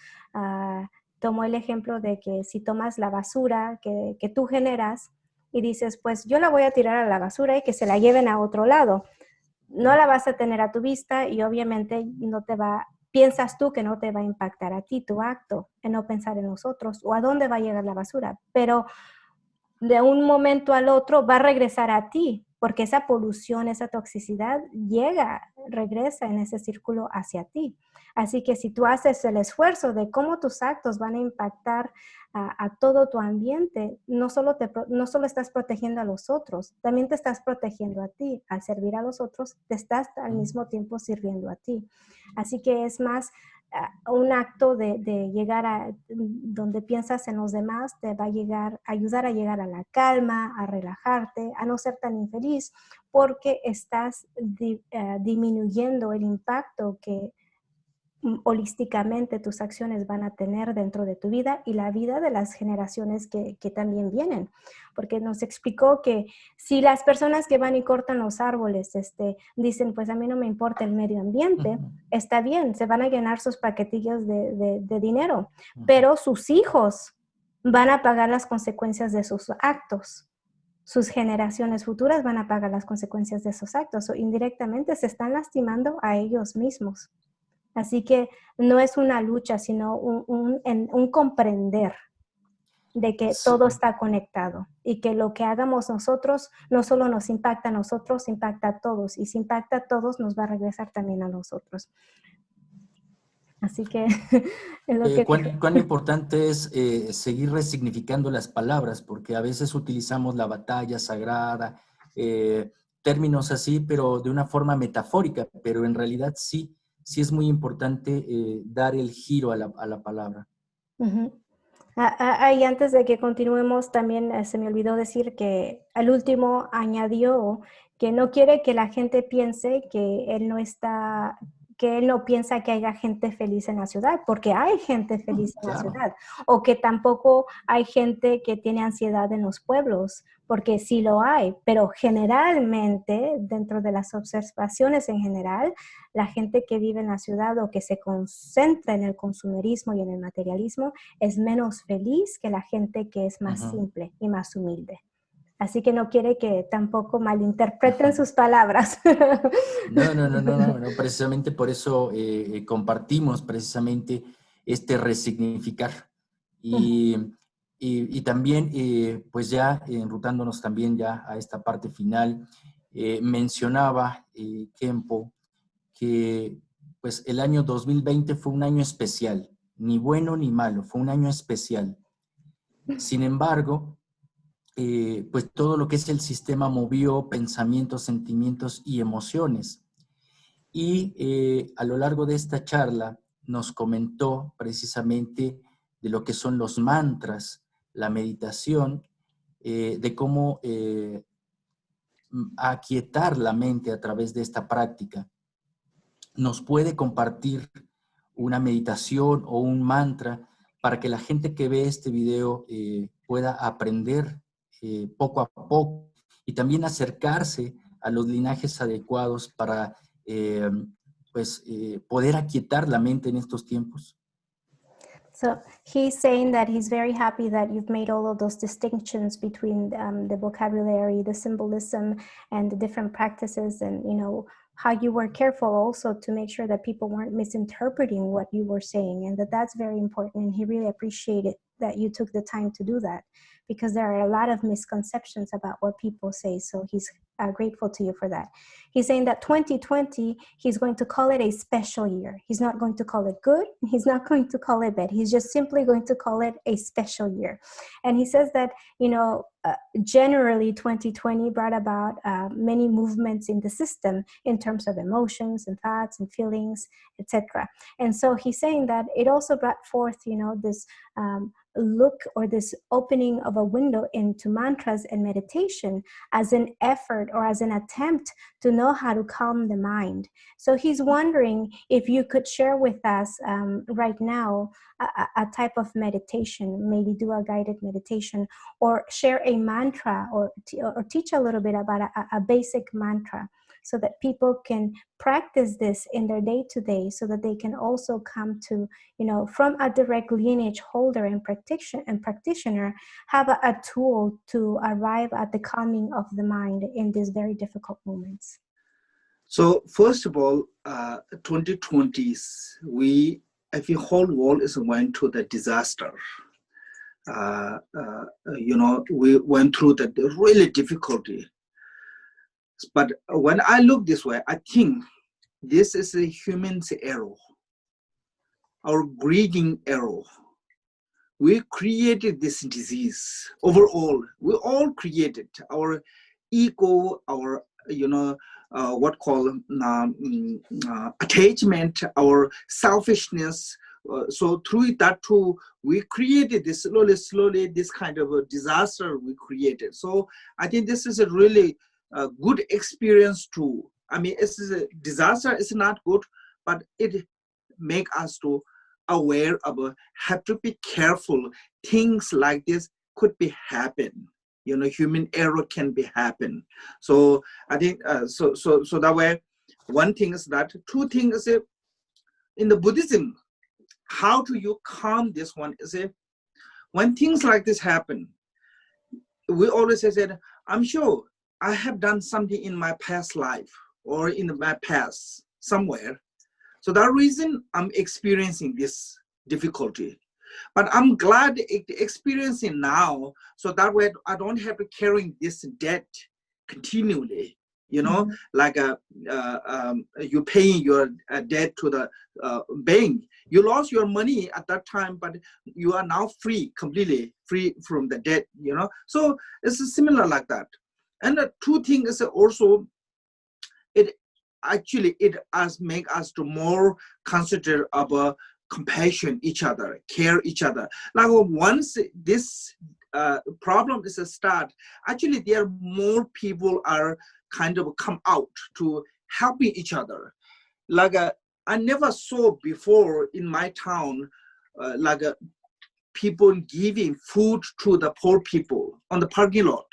tomo el ejemplo de que si tomas la basura que tú generas y dices, pues yo la voy a tirar a la basura y que se la lleven a otro lado, no la vas a tener a tu vista y obviamente piensas tú que no te va a impactar a ti tu acto, en no pensar en los otros o a dónde va a llegar la basura, pero de un momento al otro va a regresar a ti, porque esa polución, esa toxicidad regresa en ese círculo hacia ti. Así que si tú haces el esfuerzo de cómo tus actos van a impactar a todo tu ambiente, no solo estás protegiendo a los otros, también te estás protegiendo a ti. Al servir a los otros, te estás al mismo tiempo sirviendo a ti. Así que es más un acto de llegar a donde piensas en los demás, te va a ayudar a llegar a la calma, a relajarte, a no ser tan infeliz, porque estás disminuyendo el impacto que holísticamente tus acciones van a tener dentro de tu vida y la vida de las generaciones que también vienen. Porque nos explicó que si las personas que van y cortan los árboles dicen, pues a mí no me importa el medio ambiente, está bien, se van a llenar sus paquetillos de dinero, pero sus hijos van a pagar las consecuencias de sus actos. Sus generaciones futuras van a pagar las consecuencias de esos actos o indirectamente se están lastimando a ellos mismos. Así que no es una lucha, sino un comprender de que todo está conectado y que lo que hagamos nosotros no solo nos impacta a nosotros, impacta a todos. Y si impacta a todos, nos va a regresar también a nosotros. Así que es lo que... ¿Cuán importante es seguir resignificando las palabras? Porque a veces utilizamos la batalla sagrada, términos así, pero de una forma metafórica, pero en realidad sí es muy importante dar el giro a la palabra. Y antes de que continuemos, también se me olvidó decir que al último añadió que no quiere que la gente piense que él no piensa que haya gente feliz en la ciudad, porque hay gente feliz en la ciudad, o que tampoco hay gente que tiene ansiedad en los pueblos, porque sí lo hay, pero generalmente, dentro de las observaciones en general, la gente que vive en la ciudad o que se concentra en el consumerismo y en el materialismo es menos feliz que la gente que es más simple y más humilde. Así que no quiere que tampoco malinterpreten sus palabras. No, precisamente por eso compartimos precisamente este resignificar. Y también, pues ya enrutándonos también ya a esta parte final, mencionaba Khenpo que pues el año 2020 fue un año especial, ni bueno ni malo, fue un año especial. Sin embargo, pues todo lo que es el sistema movió pensamientos, sentimientos y emociones. Y a lo largo de esta charla nos comentó precisamente de lo que son los mantras, la meditación, de cómo aquietar la mente a través de esta práctica. nos puede compartir una meditación o un mantra para que la gente que ve este video pueda aprender poco a poco y también acercarse a los linajes adecuados para poder aquietar la mente en estos tiempos? So he's saying that he's very happy that you've made all of those distinctions between the vocabulary, the symbolism, and the different practices, and how you were careful also to make sure that people weren't misinterpreting what you were saying, and that's very important. And he really appreciated that you took the time to do that, because there are a lot of misconceptions about what people say. So he's grateful to you for that. He's saying that 2020, he's going to call it a special year. He's not going to call it good. He's not going to call it bad. He's just simply going to call it a special year. And he says that, generally 2020 brought about many movements in the system in terms of emotions and thoughts and feelings, etc. And so he's saying that it also brought forth, this look or this opening of a window into mantras and meditation as an effort or as an attempt to know how to calm the mind. So he's wondering if you could share with us right now a type of meditation, maybe do a guided meditation, or share a mantra, or teach a little bit about a basic mantra, so that people can practice this in their day-to-day, so that they can also come to, from a direct lineage holder and practitioner, have a tool to arrive at the calming of the mind in these very difficult moments. So first of all, 2020s, I think whole world is went to the disaster. We went through the really difficulty. But when I look this way, I think this is a human's error, our greeting error. We created this disease overall. We all created our ego, our attachment, our selfishness. So through that too, we created this slowly this kind of a disaster we created. So I think this is a really good experience too. I mean, it's a disaster. It's not good, but it make us to aware of have to be careful. Things like this could be happen. Human error can be happen. So I think so that way. One thing is that. Two things is in the Buddhism, how do you calm this one? Is when things like this happen, we always say that I'm sure I have done something in my past life or in my past somewhere. So that reason I'm experiencing this difficulty. But I'm glad experiencing now, so that way I don't have to carry this debt continually. Like you're paying your debt to the bank. You lost your money at that time, but you are now completely free from the debt. So it's similar like that. And the two things is also, it has make us to more consider about compassion each other, care each other. Like once this problem is a start, actually there are more people are kind of come out to helping each other. Like I never saw before in my town, people giving food to the poor people on the parking lot.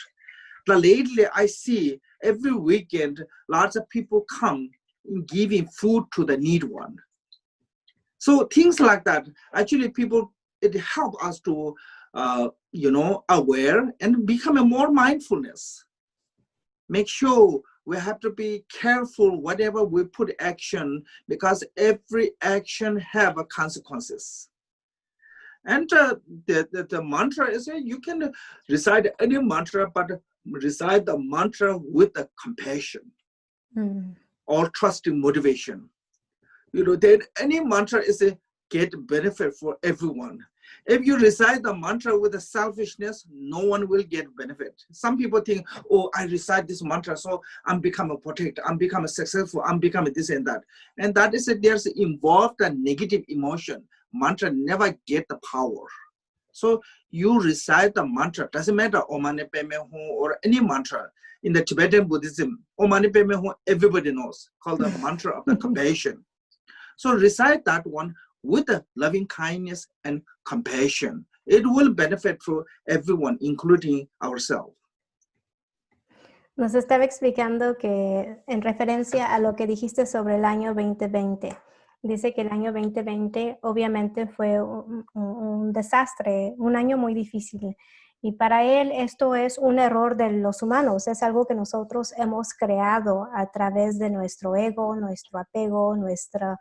But lately, I see every weekend, lots of people come giving food to the need one. So things like that, actually it helps us to, aware and become a more mindfulness. Make sure we have to be careful whatever we put action, because every action have a consequences. And the mantra is you can recite any mantra, but recite the mantra with the compassion or trusting motivation. Then any mantra is a get benefit for everyone. If you recite the mantra with the selfishness, no one will get benefit. Some people think, oh, I recite this mantra, so I'm becoming a protector, I'm becoming successful, I'm becoming this and that. And that is there's involved a negative emotion. Mantra never get the power. So you recite the mantra, doesn't matter Om Mani Padme Hum or any mantra. In the Tibetan Buddhism, Om Mani Padme Hum everybody knows, called the mantra of the compassion. So recite that one with a loving kindness and compassion. It will benefit for everyone, including ourselves. Nos estaba explicando que en referencia a lo que dijiste sobre el año 2020, dice que el año 2020 obviamente fue un desastre, un año muy difícil. Y para él esto es un error de los humanos, es algo que nosotros hemos creado a través de nuestro ego, nuestro apego, nuestro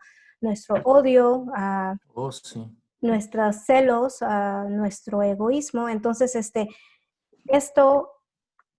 odio, Sí. nuestros celos, nuestro egoísmo. Entonces, esto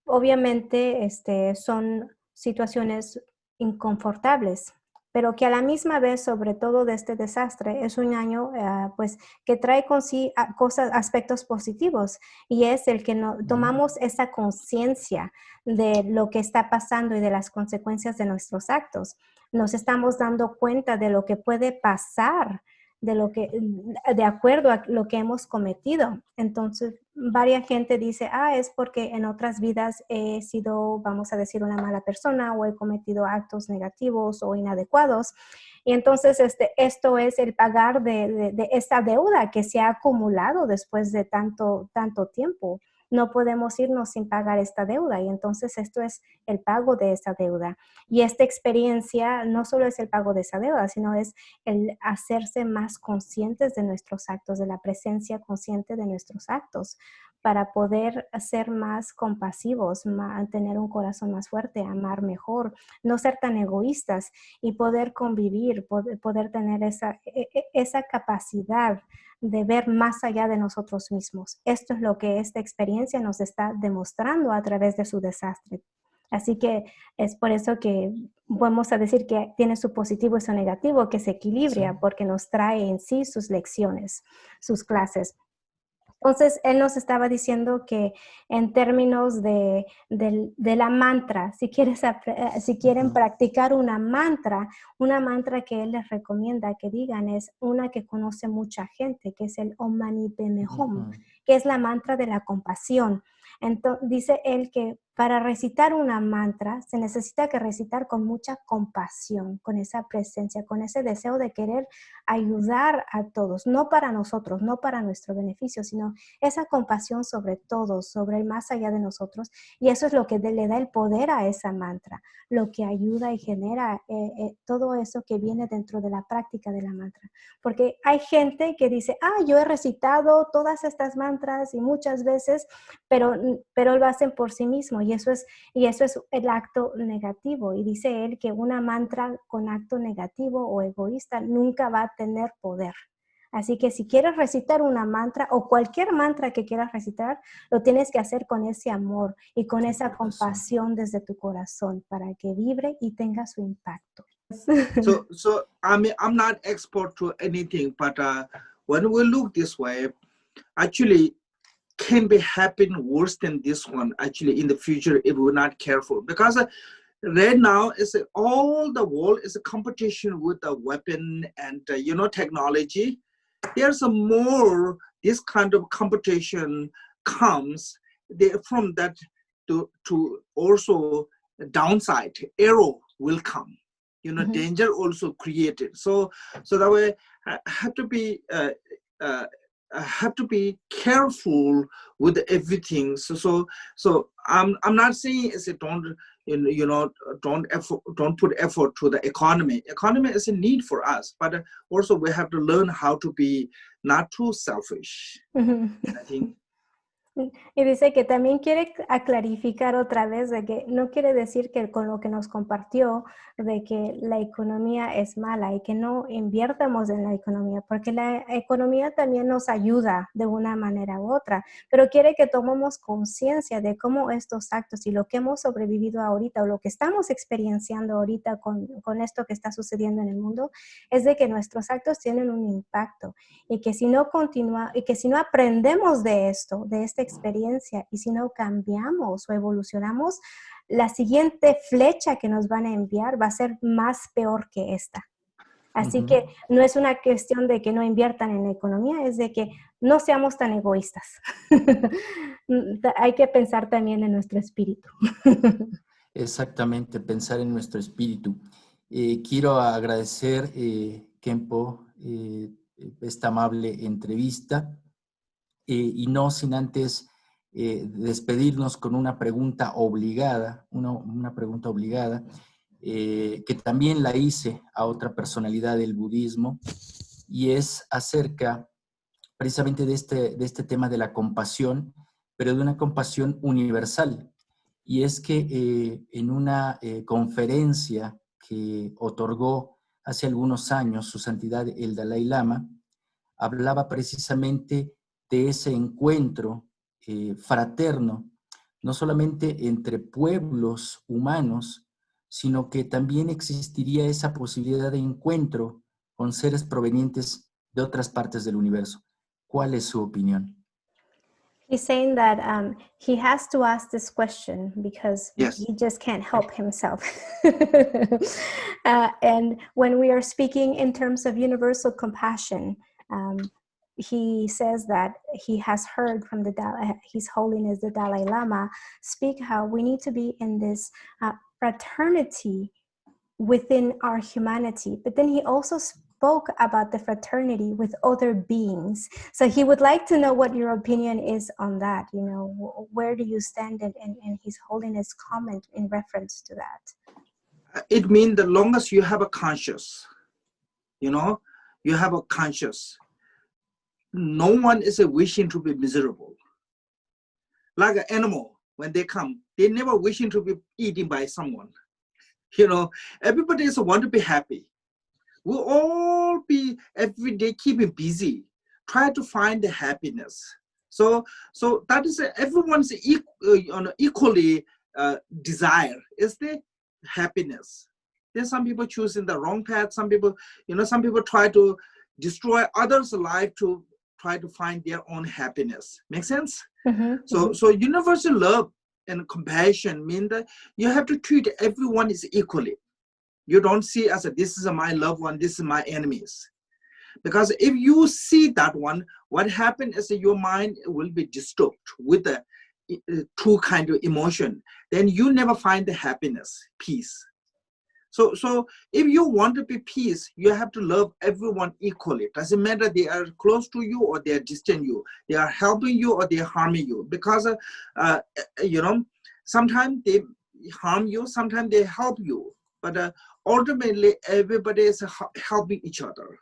obviamente son situaciones inconfortables, pero que a la misma vez, sobre todo de este desastre, es un año pues que trae con sí aspectos positivos, y es el que tomamos esa conciencia de lo que está pasando y de las consecuencias de nuestros actos. Nos estamos dando cuenta de lo que puede pasar de acuerdo a lo que hemos cometido. Entonces, varias gente dice, es porque en otras vidas he sido, vamos a decir, una mala persona, o he cometido actos negativos o inadecuados. Y entonces esto es el pagar de esta deuda que se ha acumulado después de tanto tiempo. No podemos irnos sin pagar esta deuda, y entonces esto es el pago de esa deuda. Y esta experiencia no solo es el pago de esa deuda, sino es el hacerse más conscientes de nuestros actos, de la presencia consciente de nuestros actos, para poder ser más compasivos, tener un corazón más fuerte, amar mejor, no ser tan egoístas y poder convivir, poder tener esa capacidad de ver más allá de nosotros mismos. Esto es lo que esta experiencia nos está demostrando a través de su desastre. Así que es por eso que vamos a decir que tiene su positivo y su negativo, que se equilibra, porque nos trae en sí sus lecciones, sus clases. Entonces, él nos estaba diciendo que en términos de la mantra, si quieren practicar una mantra que él les recomienda que digan es una que conoce mucha gente, que es el Om Mani Padme Hum, que es la mantra de la compasión. Entonces, dice él que para recitar una mantra se necesita que recitar con mucha compasión, con esa presencia, con ese deseo de querer ayudar a todos, no para nosotros, no para nuestro beneficio, sino esa compasión sobre todos, sobre el más allá de nosotros. Y eso es lo que le da el poder a esa mantra, lo que ayuda y genera todo eso que viene dentro de la práctica de la mantra. Porque hay gente que dice, yo he recitado todas estas mantras y muchas veces, pero lo hacen por sí mismo, y eso es el acto negativo. Y dice él que una mantra con acto negativo o egoísta nunca va a tener poder. Así que si quieres recitar una mantra o cualquier mantra que quieras recitar, lo tienes que hacer con ese amor y con esa compasión desde tu corazón, para que vibre y tenga su impacto. So I mean, I'm not expert to anything, but when we look this way, actually can be happen worse than this one actually in the future if we're not careful, because right now is all the world is a competition with the weapon and technology. There's a more this kind of competition comes from that to also downside arrow will come, danger also created. So that way I have to be careful with everything. So I'm not saying is don't put effort to the economy. Economy is a need for us, but also we have to learn how to be not too selfish. I think. Y dice que también quiere clarificar otra vez de que no quiere decir que con lo que nos compartió de que la economía es mala y que no inviertamos en la economía, porque la economía también nos ayuda de una manera u otra, pero quiere que tomemos conciencia de cómo estos actos y lo que hemos sobrevivido ahorita o lo que estamos experienciando ahorita con esto que está sucediendo en el mundo, es de que nuestros actos tienen un impacto, y que si no aprendemos de esto, de esta experiencia, y si no cambiamos o evolucionamos, la siguiente flecha que nos van a enviar va a ser más peor que esta. Así que no es una cuestión de que no inviertan en la economía, es de que no seamos tan egoístas. Hay que pensar también en nuestro espíritu. Exactamente, pensar en nuestro espíritu. Quiero agradecer Khenpo, esta amable entrevista, y no sin antes despedirnos con una pregunta obligada, una pregunta obligada, que también la hice a otra personalidad del budismo, y es acerca precisamente de este tema de la compasión, pero de una compasión universal. Y es que en una conferencia que otorgó hace algunos años su santidad el Dalai Lama, hablaba precisamente de ese encuentro fraterno, no solamente entre pueblos humanos, sino que también existiría esa posibilidad de encuentro con seres provenientes de otras partes del universo. ¿Cuál es su opinión? He's saying that he has to ask this question because Yes. he just can't help himself. And when we are speaking in terms of universal compassion, he says that he has heard from His Holiness the Dalai Lama speak how we need to be in this fraternity within our humanity. But then he also spoke about the fraternity with other beings. So he would like to know what your opinion is on that. You know, where do you stand in His Holiness comment in reference to that? It means the longest you have a conscious, you know, you have a conscious. No one is wishing to be miserable. Like an animal, when they come, they never wishing to be eaten by someone. You know, everybody is want to be happy. We'll all be every day keeping busy, try to find the happiness. So that is everyone's equally desire is the happiness. There's some people choosing the wrong path. Some people, some people try to destroy others' life to try to find their own happiness. Make sense? Mm-hmm. So universal love and compassion mean that you have to treat everyone is equally. You don't see as this is my loved one, this is my enemies. Because if you see that one, what happens is your mind will be disturbed with the true kind of emotion. Then you never find the happiness, peace. So if you want to be peace, you have to love everyone equally. Doesn't matter they are close to you or they are distant you. They are helping you or they are harming you. Because sometimes they harm you, sometimes they help you. But ultimately, everybody is helping each other.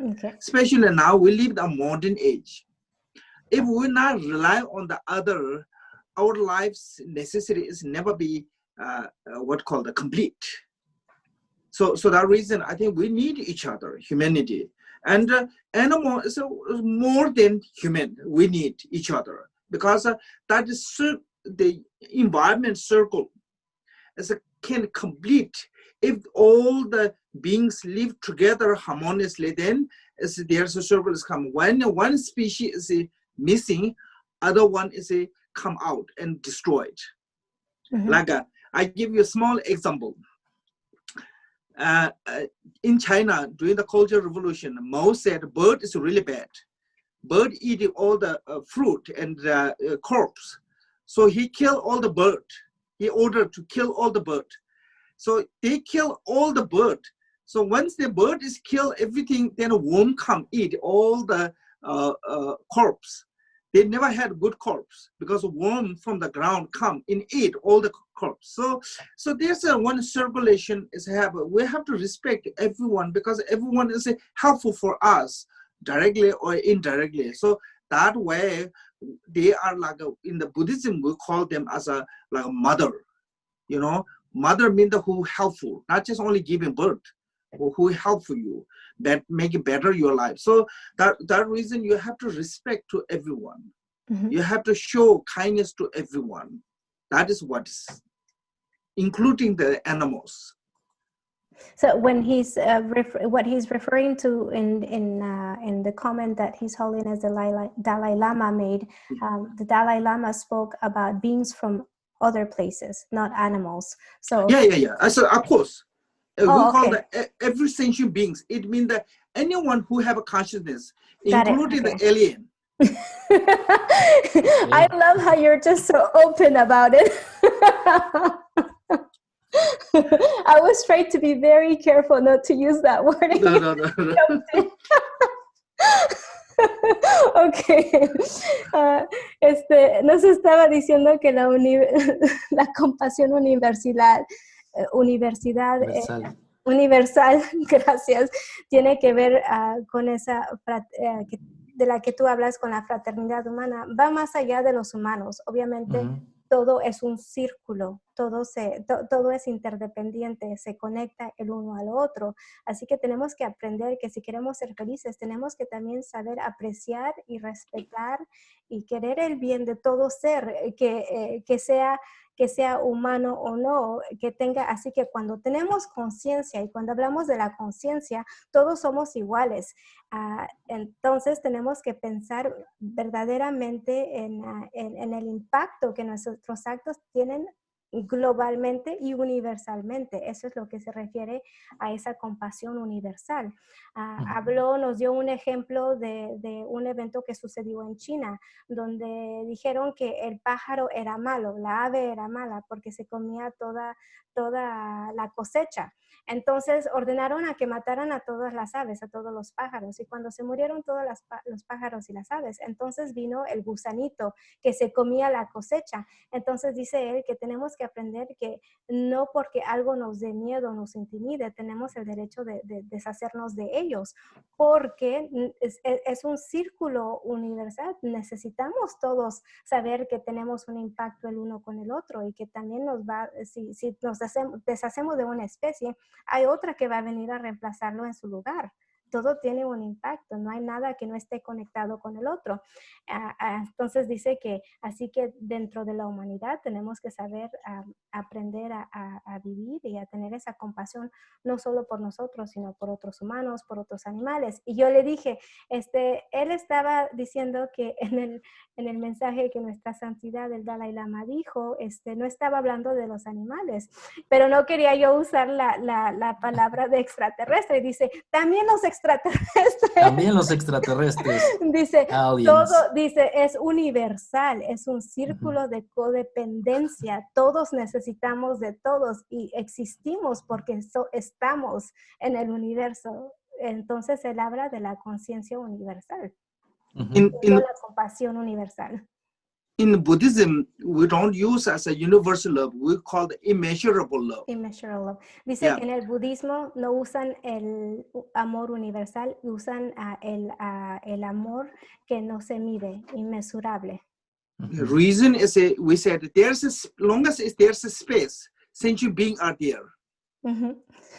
Okay. Especially now, we live in a modern age. If we not rely on the other, our life's necessity is never be complete. So that reason, I think we need each other, humanity. And animal is more than human. We need each other because that is the environment circle can complete. If all the beings live together harmoniously, then there's a circle is come. When one species is missing, other one is come out and destroyed. Mm-hmm. Like I give you a small example. In China, during the Cultural Revolution, Mao said bird is really bad. Bird eating all the fruit and corpse. So he killed all the bird. He ordered to kill all the bird. So they kill all the bird. So once the bird is killed, everything, then a worm come eat all the corpse. They never had good corpse because a worm from the ground come and eat all the corpse. So there's one circulation is we have to respect everyone because everyone is helpful for us directly or indirectly. So that way they are like in the Buddhism we call them as like a mother. Mother means the who helpful, not just only giving birth, who helpful you, that make it better your life. So that reason you have to respect to everyone. Mm-hmm. You have to show kindness to everyone. That is what is, including the animals. So when he's what he's referring to in the comment that His Holiness the Dalai Lama made, the Dalai Lama spoke about beings from other places, not animals. So yeah. So of course, we call that every sentient beings. It means that anyone who have a consciousness, including the alien. I love how you're just so open about it. I was trying to be very careful not to use that word. No. Okay. Nos estaba diciendo que la compasión universidad, Universal. universal, gracias, tiene que ver con esa de la que tú hablas, con la fraternidad humana. Va más allá de los humanos. Obviamente, todo es un círculo, todo es interdependiente, se conecta el uno al otro. Así que tenemos que aprender que si queremos ser felices, tenemos que también saber apreciar y respetar y querer el bien de todo ser, que sea humano o no, que tenga. Así que cuando tenemos conciencia y cuando hablamos de la conciencia, todos somos iguales. Entonces tenemos que pensar verdaderamente en el impacto que nuestros actos tienen globalmente y universalmente. Eso es lo que se refiere a esa compasión universal. Nos dio un ejemplo de un evento que sucedió en China, donde dijeron que el pájaro era malo, la ave era mala, porque se comía toda la cosecha. Entonces ordenaron a que mataran a todas las aves, a todos los pájaros, y cuando se murieron todos los pájaros y las aves, entonces vino el gusanito que se comía la cosecha. Entonces dice él que tenemos que aprender que no porque algo nos dé miedo, nos intimide, tenemos el derecho de deshacernos de ellos, porque es un círculo universal. Necesitamos todos saber que tenemos un impacto el uno con el otro y que también si nos deshacemos de una especie, hay otra que va a venir a reemplazarlo en su lugar. Todo tiene un impacto, no hay nada que no esté conectado con el otro. Entonces dice que así que dentro de la humanidad tenemos que saber aprender a vivir y a tener esa compasión, no solo por nosotros, sino por otros humanos, por otros animales. Y yo le dije, él estaba diciendo que en el mensaje que nuestra santidad del Dalai Lama dijo, no estaba hablando de los animales, pero no quería yo usar la palabra de extraterrestre. Dice, también los extraterrestres. También los extraterrestres. Dice, aliens. todo, dice, es universal, es un círculo de codependencia. Todos necesitamos de todos y existimos porque estamos en el universo. Entonces él habla de la conciencia universal, no la compasión universal. In Buddhism, we don't use as a universal love. We call it immeasurable love. Immeasurable love. Dice que en el budismo no usan el amor universal, usan el amor que no se mide, inmesurable. The reason is we said long as there's a space, sentient beings are there.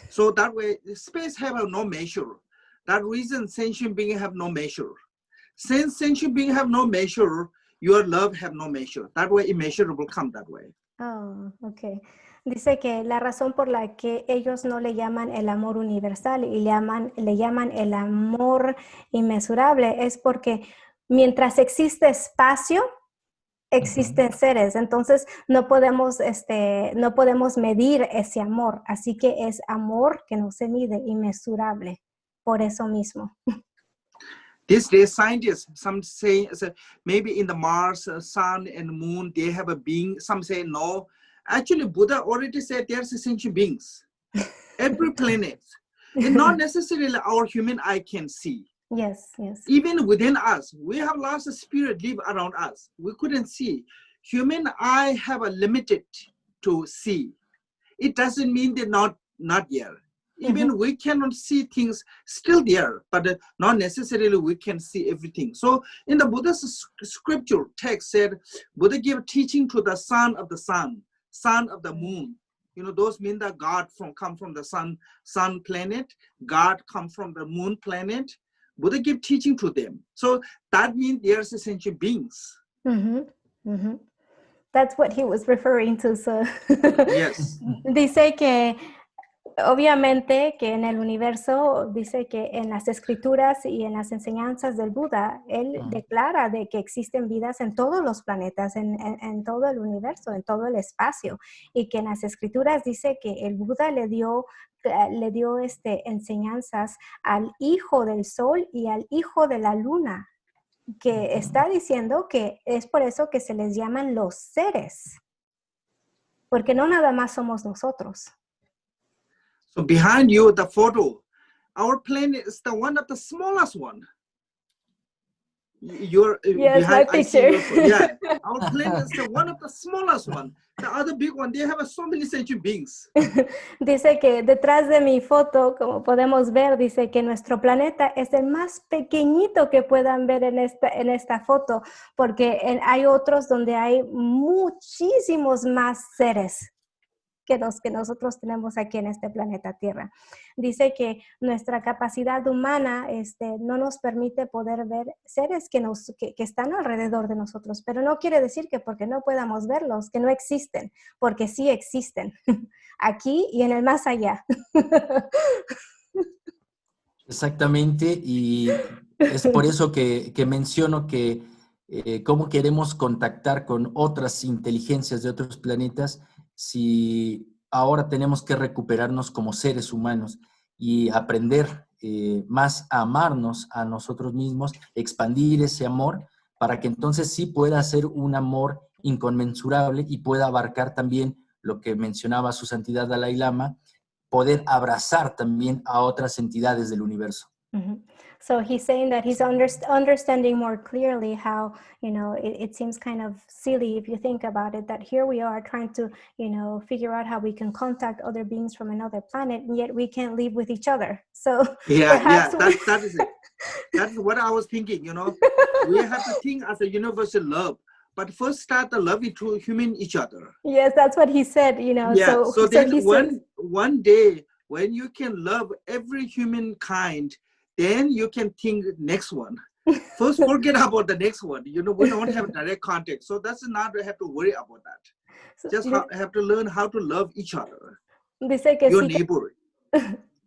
So that way, space have no measure. That reason, sentient beings have no measure. Since sentient beings have no measure, your love have no measure. That way, immeasurable come that way. Oh, okay. Dice que la razón por la que ellos no le llaman el amor universal y le llaman el amor inmesurable es porque mientras existe espacio, existen seres. Entonces no podemos medir ese amor. Así que es amor que no se mide, inmesurable. Por eso mismo. These days, scientists, some say maybe in the Mars, Sun, and Moon, they have a being. Some say no. Actually, Buddha already said there's sentient beings. Every planet. And not necessarily our human eye can see. Yes, yes. Even within us, we have lost a spirit live around us. We couldn't see. Human eye have a limited to see. It doesn't mean they're not there. Even we cannot see things still there, but not necessarily we can see everything. So in the Buddha's scripture text said, Buddha gave teaching to the son of the sun, son of the moon. You know, those mean that God come from the sun planet, God come from the moon planet. Buddha gave teaching to them. So that means there's essential beings. That's what he was referring to. So Yes. Dice que obviamente que en el universo, dice que en las escrituras y en las enseñanzas del Buda, él declara de que existen vidas en todos los planetas, en todo el universo, en todo el espacio, y que en las escrituras dice que el Buda le dio enseñanzas al hijo del sol y al hijo de la luna, que está diciendo que es por eso que se les llaman los seres. Porque no nada más somos nosotros. So behind you, the photo, our planet is the one of the smallest one. You're Yes, behind, my I see picture. yeah, our planet is the one of the smallest one. The other big one, they have so many sentient beings. Dice que detrás de mi foto, como podemos ver, dice que nuestro planeta es el más pequeñito que puedan ver en esta foto, porque hay otros donde hay muchísimos más seres que los que nosotros tenemos aquí en este planeta Tierra. Dice que nuestra capacidad humana no nos permite poder ver seres que están alrededor de nosotros, pero no quiere decir que porque no podamos verlos, que no existen, porque sí existen, aquí y en el más allá. Exactamente, y es por eso que menciono que cómo queremos contactar con otras inteligencias de otros planetas si ahora tenemos que recuperarnos como seres humanos y aprender más a amarnos a nosotros mismos, expandir ese amor para que entonces sí pueda ser un amor inconmensurable y pueda abarcar también lo que mencionaba su santidad Dalai Lama, poder abrazar también a otras entidades del universo. Mm-hmm. So he's saying that he's understanding more clearly how, it seems kind of silly if you think about it, that here we are trying to, figure out how we can contact other beings from another planet, and yet we can't live with each other. So that is it. That's what I was thinking, We have to think as a universal love. But first start the love to human each other. Yes, that's what he said, Yeah, so then he one day when you can love every humankind, then you can think next one. First, forget about the next one. We don't have direct contact. So that's not have to worry about that. Just have to learn how to love each other. Dice que your neighbor.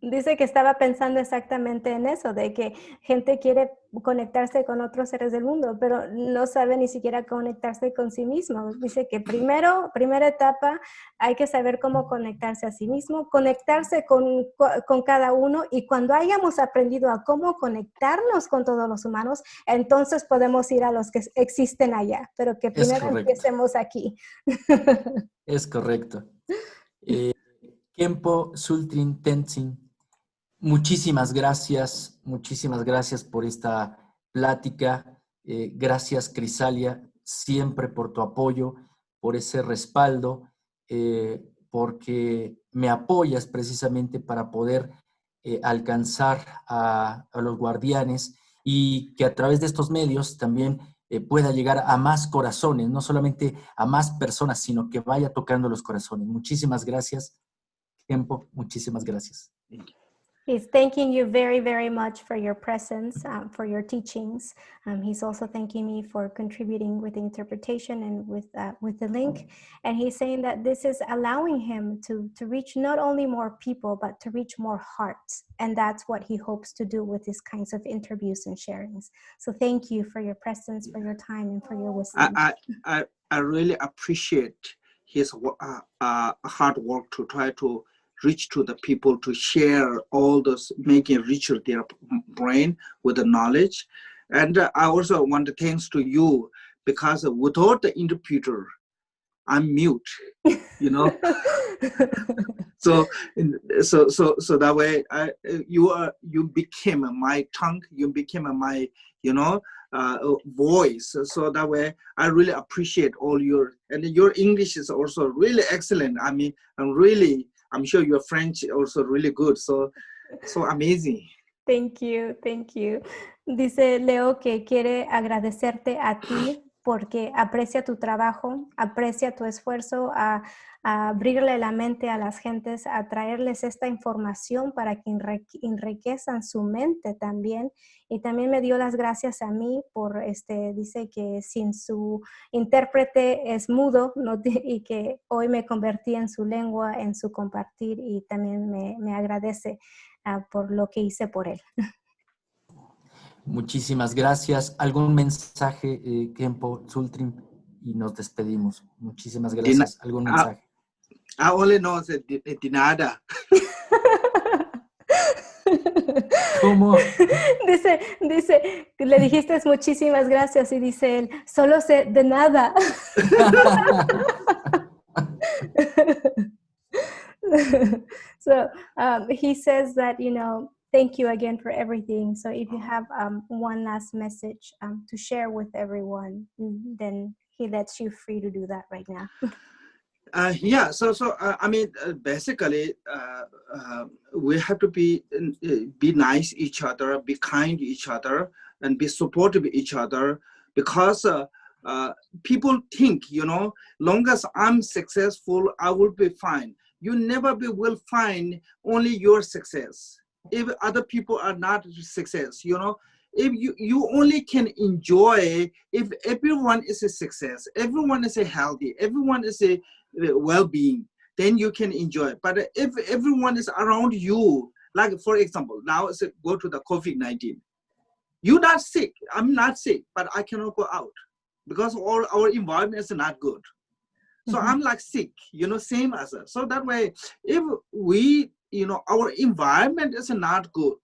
Dice que estaba pensando exactamente en eso, de que gente quiere conectarse con otros seres del mundo, pero no sabe ni siquiera conectarse con sí mismo. Dice que primera etapa, hay que saber cómo conectarse a sí mismo, conectarse con cada uno, y cuando hayamos aprendido a cómo conectarnos con todos los humanos, entonces podemos ir a los que existen allá, pero que primero empecemos aquí. Es correcto. Khenpo Sultrim Tenzin, muchísimas gracias por esta plática. Gracias, Crisalia, siempre por tu apoyo, por ese respaldo, porque me apoyas precisamente para poder alcanzar a los guardianes y que a través de estos medios también pueda llegar a más corazones, no solamente a más personas, sino que vaya tocando los corazones. Muchísimas gracias, Khenpo, muchísimas gracias. He's thanking you very, very much for your presence, for your teachings. He's also thanking me for contributing with the interpretation and with the link. And he's saying that this is allowing him to reach not only more people, but to reach more hearts. And that's what he hopes to do with these kinds of interviews and sharings. So thank you for your presence, for your time, and for your wisdom. I really appreciate his hard work to try to reach to the people, to share all those, making richer their brain with the knowledge. And I also want to thanks to you, because without the interpreter, I'm mute, So that way, you became my tongue, you became my, voice. So that way, I really appreciate all and your English is also really excellent. I mean, I'm sure your French also really good. So amazing. Thank you. Dice Leo que quiere agradecerte a ti porque aprecia tu trabajo, aprecia tu esfuerzo a abrirle la mente a las gentes, a traerles esta información para que enriquezcan su mente también. Y también me dio las gracias a mí por, dice que sin su intérprete es mudo, y que hoy me convertí en su lengua, en su compartir, y también me agradece por lo que hice por él. Muchísimas gracias. ¿Algún mensaje, Khenpo Sultrim? Y nos despedimos. Muchísimas gracias. ¿Algún mensaje? I only know de nada. ¿Cómo? Dice, le dijiste muchísimas gracias y dice él, solo sé de nada. So he says that, thank you again for everything. So if you have one last message to share with everyone, then he lets you free to do that right now. Yeah, I mean, basically, we have to be nice each other, be kind to each other, and be supportive of each other, because people think, long as I'm successful, I will be fine. You never will find only your success if other people are not success. If you only can enjoy if everyone is a success, everyone is a healthy, everyone is a well-being, then you can enjoy it. But if everyone is around you, like for example, now go to the COVID-19. You're not sick, I'm not sick, but I cannot go out because all our environment is not good. So I'm like sick, same as us. So that way, if we, our environment is not good,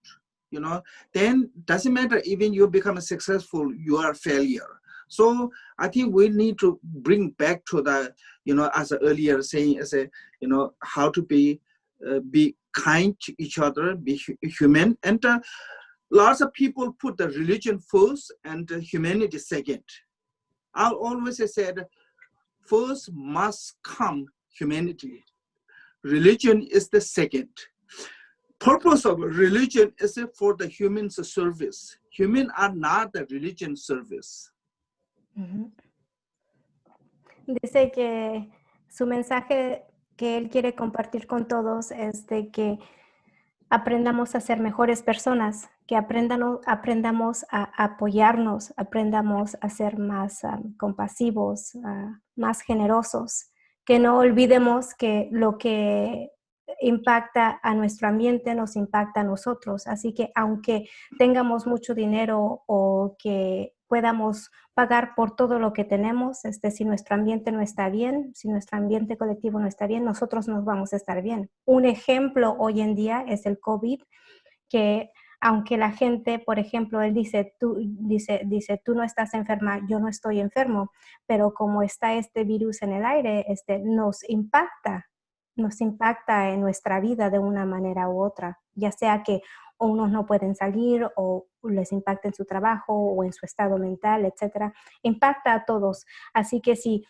then doesn't matter, even you become successful, you are a failure. So I think we need to bring back to the, as earlier saying, as a, how to be kind to each other, be human. And lots of people put the religion first and humanity second. I always said, first must come humanity. Religion is the second. Purpose of religion is for the human's service. Humans are not the religion service. Dice que su mensaje que él quiere compartir con todos es de que aprendamos a ser mejores personas, que aprendamos a apoyarnos, aprendamos a ser más compasivos, más generosos, que no olvidemos que lo que impacta a nuestro ambiente nos impacta a nosotros. Así que aunque tengamos mucho dinero o que podamos pagar por todo lo que tenemos, si nuestro ambiente no está bien, si nuestro ambiente colectivo no está bien, nosotros no vamos a estar bien. Un ejemplo hoy en día es el COVID, que aunque la gente, por ejemplo, él dice, tú no estás enferma, yo no estoy enfermo, pero como está este virus en el aire, nos impacta en nuestra vida de una manera u otra, ya sea que unos no pueden salir o les impacta en su trabajo o en su estado mental, etcétera, impacta a todos. Así que si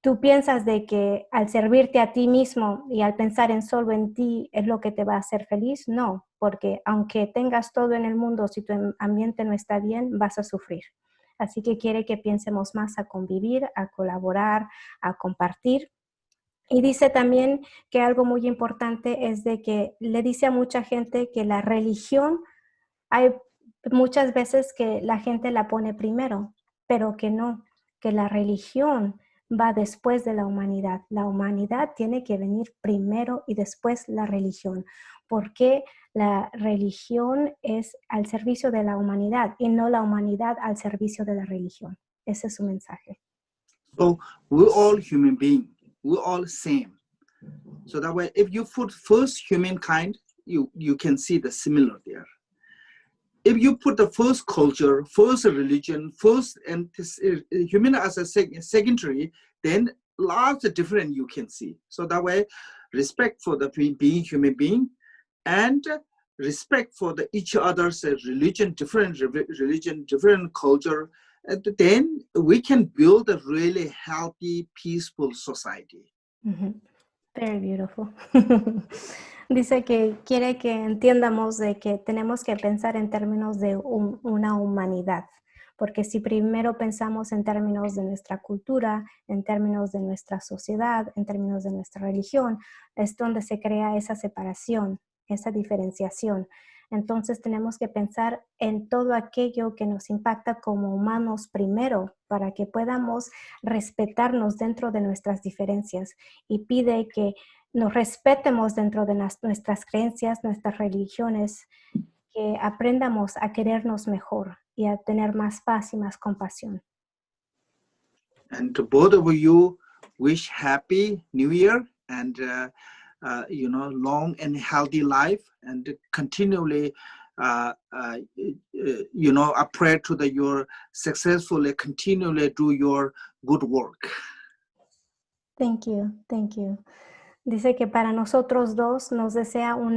tú piensas de que al servirte a ti mismo y al pensar solo en ti es lo que te va a hacer feliz, no, porque aunque tengas todo en el mundo, si tu ambiente no está bien, vas a sufrir. Así que quiere que piensemos más a convivir, a colaborar, a compartir. Y dice también que algo muy importante es de que le dice a mucha gente que la religión, hay muchas veces que la gente la pone primero, pero que no, que la religión va después de la humanidad. La humanidad tiene que venir primero y después la religión, porque la religión es al servicio de la humanidad y no la humanidad al servicio de la religión. Ese es su mensaje. So we're all human beings. We're all same. So that way, if you put first humankind, you can see the similar there. If you put the first culture, first religion, first and human as a secondary, then lots of different you can see. So that way, respect for the being human being, and respect for the each other's religion, different culture. And then we can build a really healthy, peaceful society. Very beautiful. Dice que quiere que entiendamos de que tenemos que pensar en términos de una humanidad, porque si primero pensamos en términos de nuestra cultura, en términos de nuestra sociedad, en términos de nuestra religión, es donde se crea esa separación, esa diferenciación. Entonces tenemos que pensar en todo aquello que nos impacta como humanos primero para que podamos respetarnos dentro de nuestras diferencias, y pide que nos respetemos dentro de nuestras creencias, nuestras religiones, que aprendamos a querernos mejor y a tener más paz y más compasión. And to both of you, wish happy New Year and long and healthy life, and continually, I pray to that you're successfully, continually do your good work. Thank you. Dice que para nosotros dos nos desea un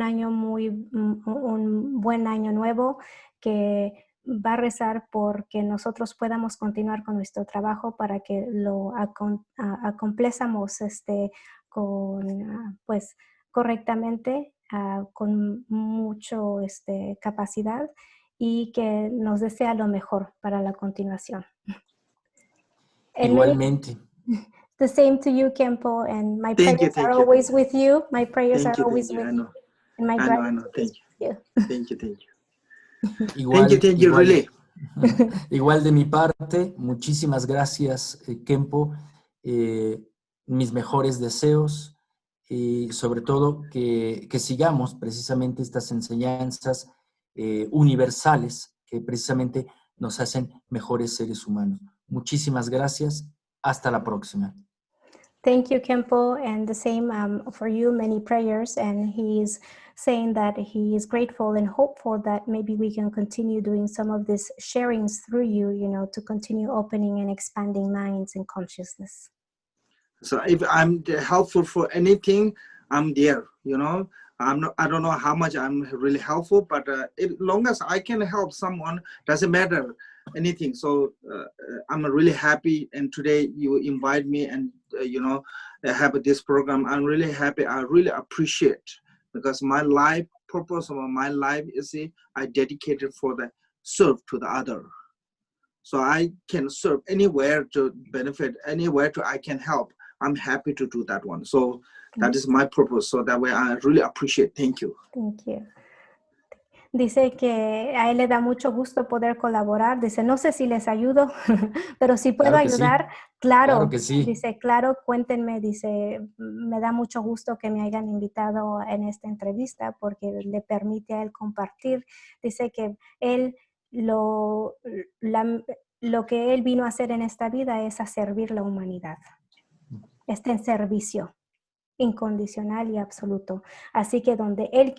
buen año nuevo, que va a rezar porque nosotros podamos continuar con nuestro trabajo para que lo complezamos pues correctamente, con mucho capacidad, y que nos desea lo mejor para la continuación. And Igualmente. the same to you, Kempo, and my Thank you, prayers are thank you. always with you. My prayers Thank are you, always thank you. with I you. know. And my I know, I know. gratitude Thank you. is with Thank you, thank you. Igual, Thank you, igual, really. igual de mi parte, muchísimas gracias, Kempo. Mis mejores deseos y sobre todo que sigamos precisamente estas enseñanzas universales que precisamente nos hacen mejores seres humanos. Muchísimas gracias. Hasta la próxima. Thank you, Kempo, and the same for you, many prayers. And he's saying that he is grateful and hopeful that maybe we can continue doing some of these sharings through you, to continue opening and expanding minds and consciousness. So if I'm helpful for anything, I'm there, I don't know how much I'm really helpful, but as long as I can help someone, doesn't matter anything. So I'm really happy. And today you invite me and, have this program. I'm really happy. I really appreciate, because my life purpose of my life is I dedicated for the serve to the other. So I can serve anywhere to benefit, anywhere I can help. I'm happy to do that one. So that is my purpose. So that way I really appreciate. Thank you. Thank you. Dice que a él le da mucho gusto poder colaborar. Dice, no sé si les ayudo, pero si puedo Claro que ayudar, sí. claro. Claro que sí. Dice, claro, cuéntenme. Dice, me da mucho gusto que me hayan invitado en esta entrevista porque le permite a él compartir. Dice que él lo que él vino a hacer en esta vida es a servir la humanidad. Está en servicio incondicional y absoluto. Así que donde él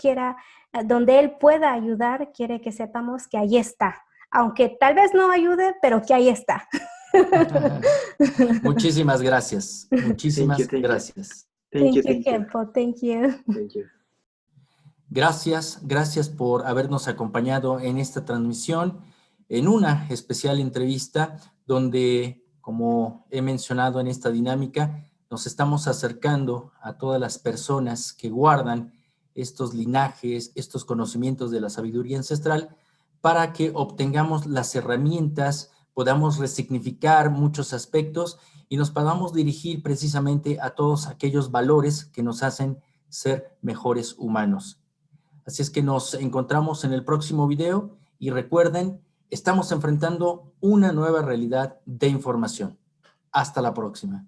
pueda ayudar, quiere que sepamos que ahí está. Aunque tal vez no ayude, pero que ahí está. Muchísimas gracias. Muchísimas Thank you. gracias. Thank you, Kempo. Thank you. Thank you. Gracias por habernos acompañado en esta transmisión, en una especial entrevista donde, como he mencionado en esta dinámica, nos estamos acercando a todas las personas que guardan estos linajes, estos conocimientos de la sabiduría ancestral, para que obtengamos las herramientas, podamos resignificar muchos aspectos y nos podamos dirigir precisamente a todos aquellos valores que nos hacen ser mejores humanos. Así es que nos encontramos en el próximo video y recuerden, estamos enfrentando una nueva realidad de información. Hasta la próxima.